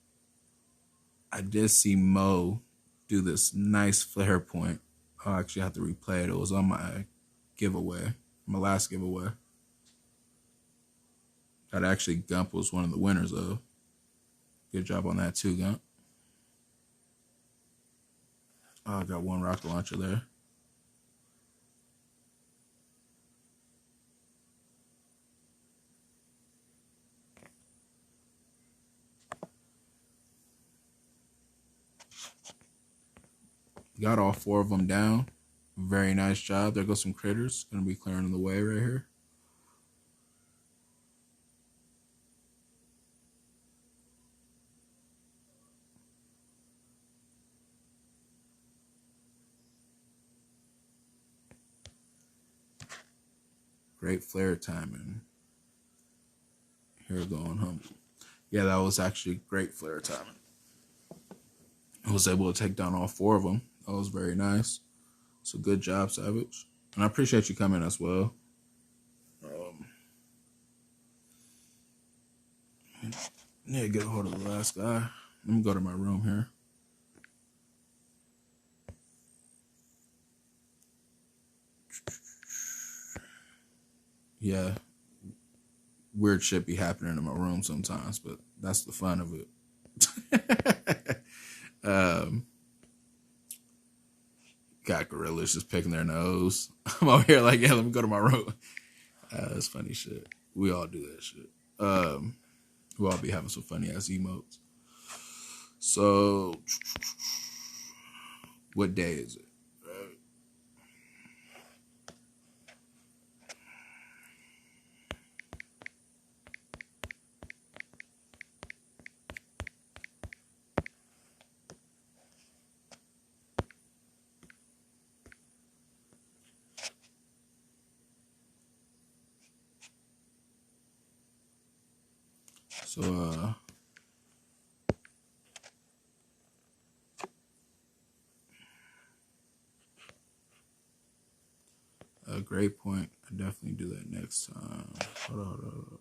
I did see Mo do this nice flare point. I'll actually have to replay it. It was on my giveaway, my last giveaway. That actually Gump was one of the winners of. Good job on that too, Gump. Oh, I got one rocket launcher there. Got all 4 of them down. Very nice job. There goes some critters. Gonna be clearing the way right here. Great flare timing. Here going humble. Yeah, that was actually great flare timing. I was able to take down all 4 of them. That was very nice. So good job, Savage. And I appreciate you coming as well. Need to get a hold of the last guy. Let me go to my room here. Yeah. Weird shit be happening in my room sometimes, but that's the fun of it. Got gorillas just picking their nose. I'm over here like, yeah, let me go to my room. That's funny shit. We all do that shit. We all be having some funny ass emotes. So, what day is it? So, a great point. I definitely do that next time. Hold on.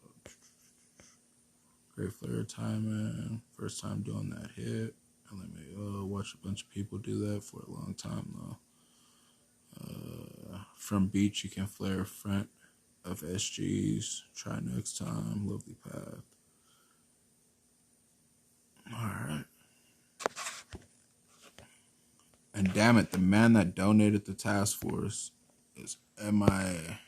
Great flare timing. First time doing that hit. And let me watch a bunch of people do that for a long time though. From beach, you can flare front of SGs. Try next time. Lovely path. All right. And damn it, the man that donated the task force is MIA.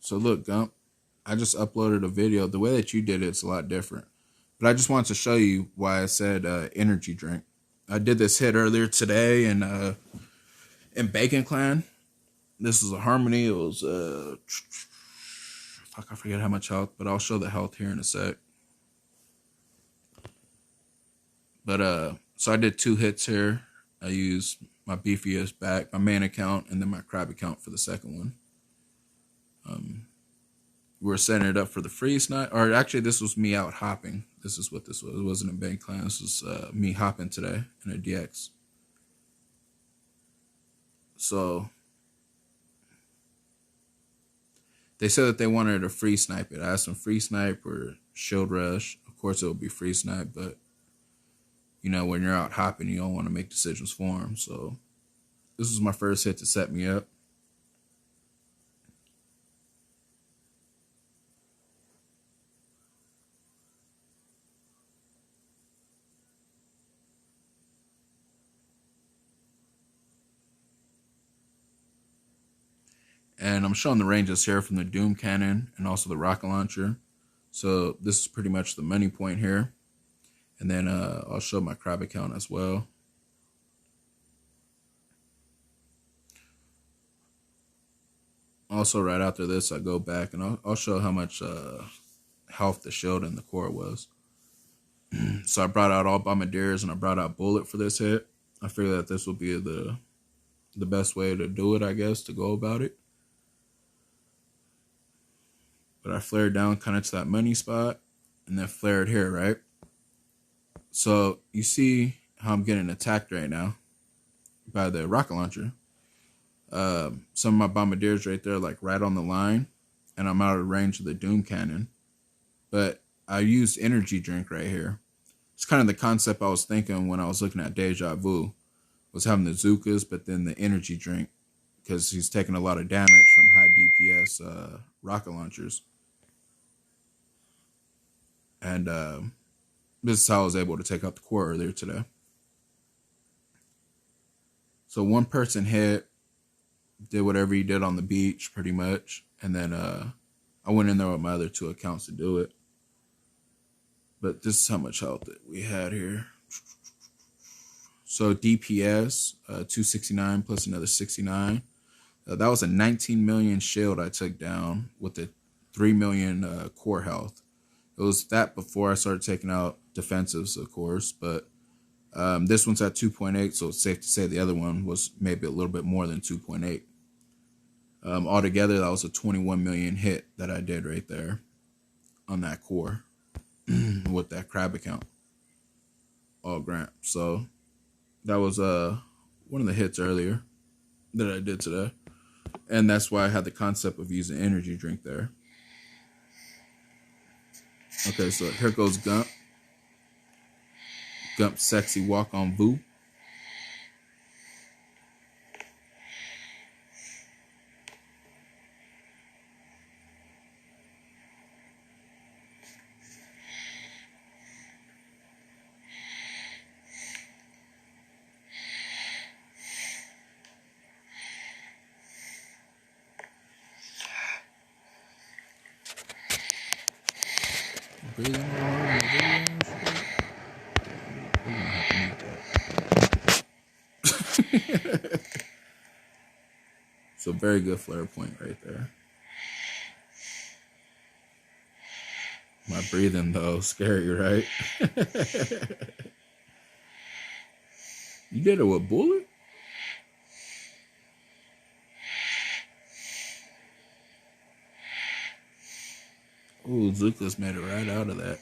So look, Gump, I just uploaded a video. The way that you did it's a lot different. But I just wanted to show you why I said energy drink. I did this hit earlier today in Bacon Clan. This is a Harmony. It was fuck, I forget how much health, but I'll show the health here in a sec. But so I did 2 hits here. I used my beefiest back, my main account, and then my crab account for the second one. We're setting it up for the freeze night, or actually this was me out hopping. This is what this was. It wasn't a bank clan. This was me hopping today in a DX. So they said that they wanted to free snipe it. I asked them free snipe or shield rush. Of course it would be free snipe, but you know, when you're out hopping, you don't want to make decisions for them. So this was my first hit to set me up. And I'm showing the ranges here from the Doom Cannon and also the rocket launcher. So this is pretty much the money point here. And then I'll show my crab account as well. Also, right after this, I go back and I'll show how much health the shield and the core was. So I brought out all bombardiers and I brought out bullet for this hit. I figured that this would be the best way to do it, I guess, to go about it. But I flared down kind of to that money spot and then flared here, right? So you see how I'm getting attacked right now by the rocket launcher. Some of my bombardiers right there, like right on the line, and I'm out of range of the Doom Cannon. But I used energy drink right here. It's kind of the concept I was thinking when I was looking at Deja Vu, was having the Zukas, but then the energy drink, because he's taking a lot of damage from high DPS rocket launchers. And this is how I was able to take out the core earlier today. So one person hit, did whatever he did on the beach, pretty much. And then I went in there with my other 2 accounts to do it. But this is how much health that we had here. So DPS, 269 plus another 69. That was a 19 million shield I took down with the 3 million core health. It was that before I started taking out defensives, of course. But this one's at 2.8, so it's safe to say the other one was maybe a little bit more than 2.8. Altogether, that was a 21 million hit that I did right there on that core with that crab account. All grant. So that was one of the hits earlier that I did today. And that's why I had the concept of using energy drink there. Okay, so here goes Gump. Gump sexy walk on Vu. Breathing hard in the video. We're gonna have to meet that. So very good flare point right there. My breathing though, scary, right? You did it with bullet? Ooh, Zuka's made it right out of that.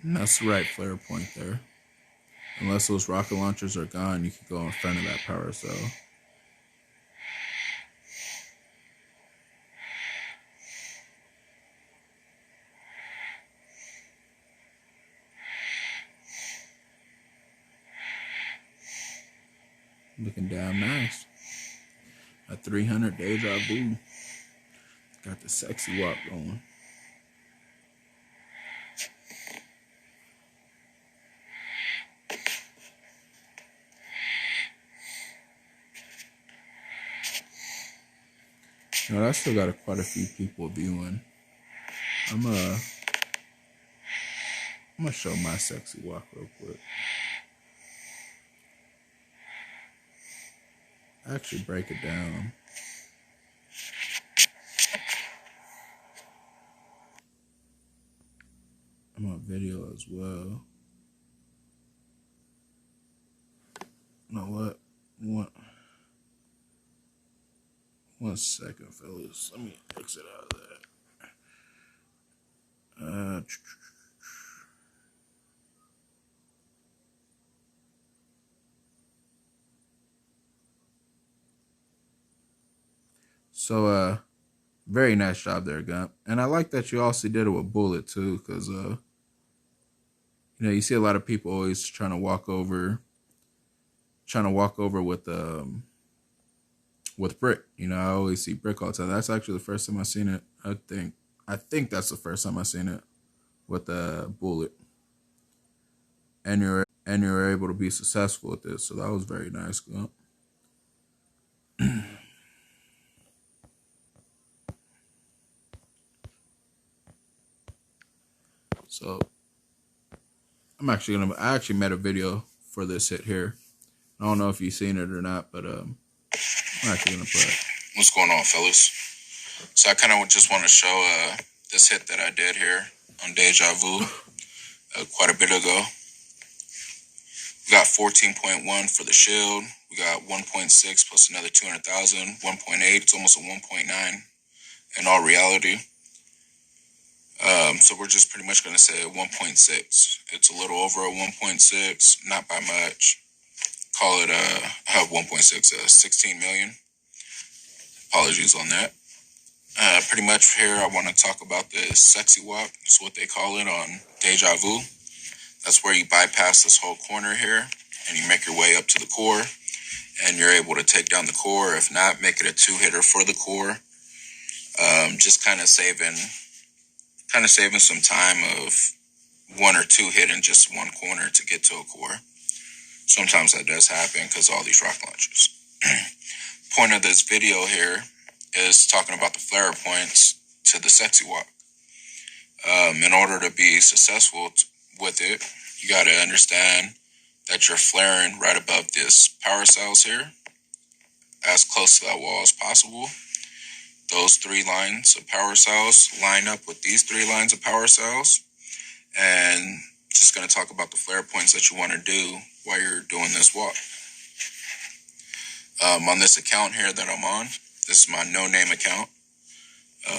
And that's the right flare point there. Unless those rocket launchers are gone, you can go in front of that power cell. Looking damn nice. A 300 deja vu. Got the sexy walk going. You know, I still got quite a few people viewing. I'm gonna show my sexy walk real quick. Actually break it down. I'm on video as well. You know what? One second, fellas. Let me exit out of that. So, very nice job there, Gump. And I like that you also did it with Bullet too, because you know, you see a lot of people always trying to walk over with Brick. You know, I always see Brick all the time. That's actually the first time I seen it. I think that's the first time I seen it with Bullet. And you're able to be successful with this. So that was very nice, Gump. So I actually made a video for this hit here. I don't know if you've seen it or not, but I'm actually gonna play it. What's going on, fellas? So I kind of just want to show this hit that I did here on Deja Vu quite a bit ago. We got 14.1 for the shield. We got 1.6 plus another 200,000, 1.8. It's almost a 1.9 in all reality. So we're just pretty much going to say 1.6. It's a little over a 1.6, not by much. Call it 1.6, 16 million. Apologies on that. Pretty much here I want to talk about the sexy walk. It's what they call it on Deja Vu. That's where you bypass this whole corner here and you make your way up to the core and you're able to take down the core. If not, make it a 2-hitter for the core. Just kind of saving some time of 1 or 2 hitting just one corner to get to a core. Sometimes that does happen because of all these rock launchers. Point of this video here is talking about the flare points to the sexy walk. In order to be successful with it, you got to understand that you're flaring right above this power cells here, as close to that wall as possible. Those 3 lines of power cells line up with these 3 lines of power cells, and just going to talk about the flare points that you want to do while you're doing this walk. On this account here that I'm on, this is my no-name account.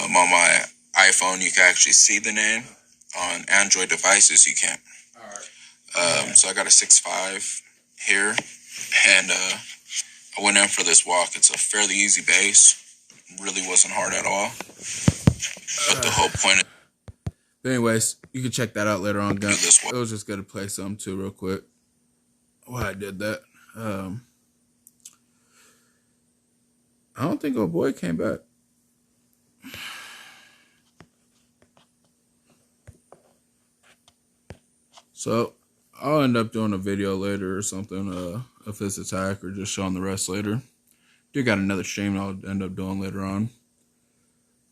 On my iPhone, you can actually see the name. On Android devices, you can't. All right. So I got a 6.5 here, and I went in for this walk. It's a fairly easy base. Really wasn't hard at all. But the whole point of... But anyways, you can check that out later on, guys. It was just going to play something too real quick while I did that. I don't think old boy came back. So I'll end up doing a video later or something of his attack, or just showing the rest later. Do got another stream I'll end up doing later on.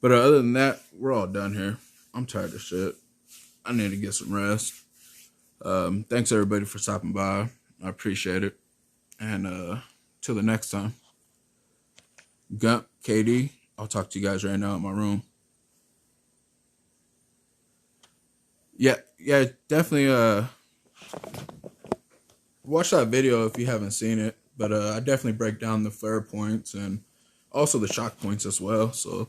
But other than that, we're all done here. I'm tired of shit. I need to get some rest. Thanks everybody for stopping by. I appreciate it. And till the next time. Gump, KD, I'll talk to you guys right now in my room. Yeah, definitely watch that video if you haven't seen it. But I definitely break down the flare points and also the shock points as well. So,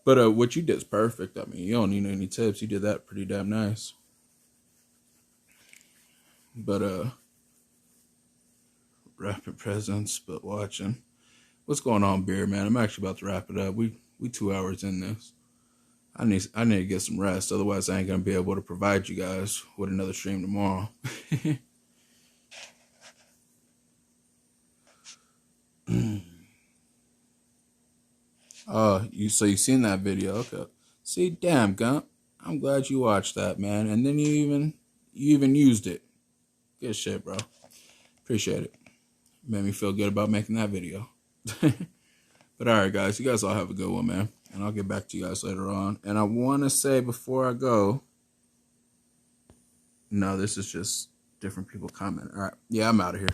but what you did is perfect. I mean, you don't need any tips. You did that pretty damn nice. But wrapping presents, but watching. What's going on, Beer Man? I'm actually about to wrap it up. We 2 hours in this. I need to get some rest. Otherwise, I ain't gonna be able to provide you guys with another stream tomorrow. Oh, you seen that video? Okay. See, damn, Gump. I'm glad you watched that, man. And then you even used it. Good shit, bro. Appreciate it. Made me feel good about making that video. But all right, guys. You guys all have a good one, man. And I'll get back to you guys later on. And I want to say before I go, no, this is just different people commenting. All right. Yeah, I'm out of here.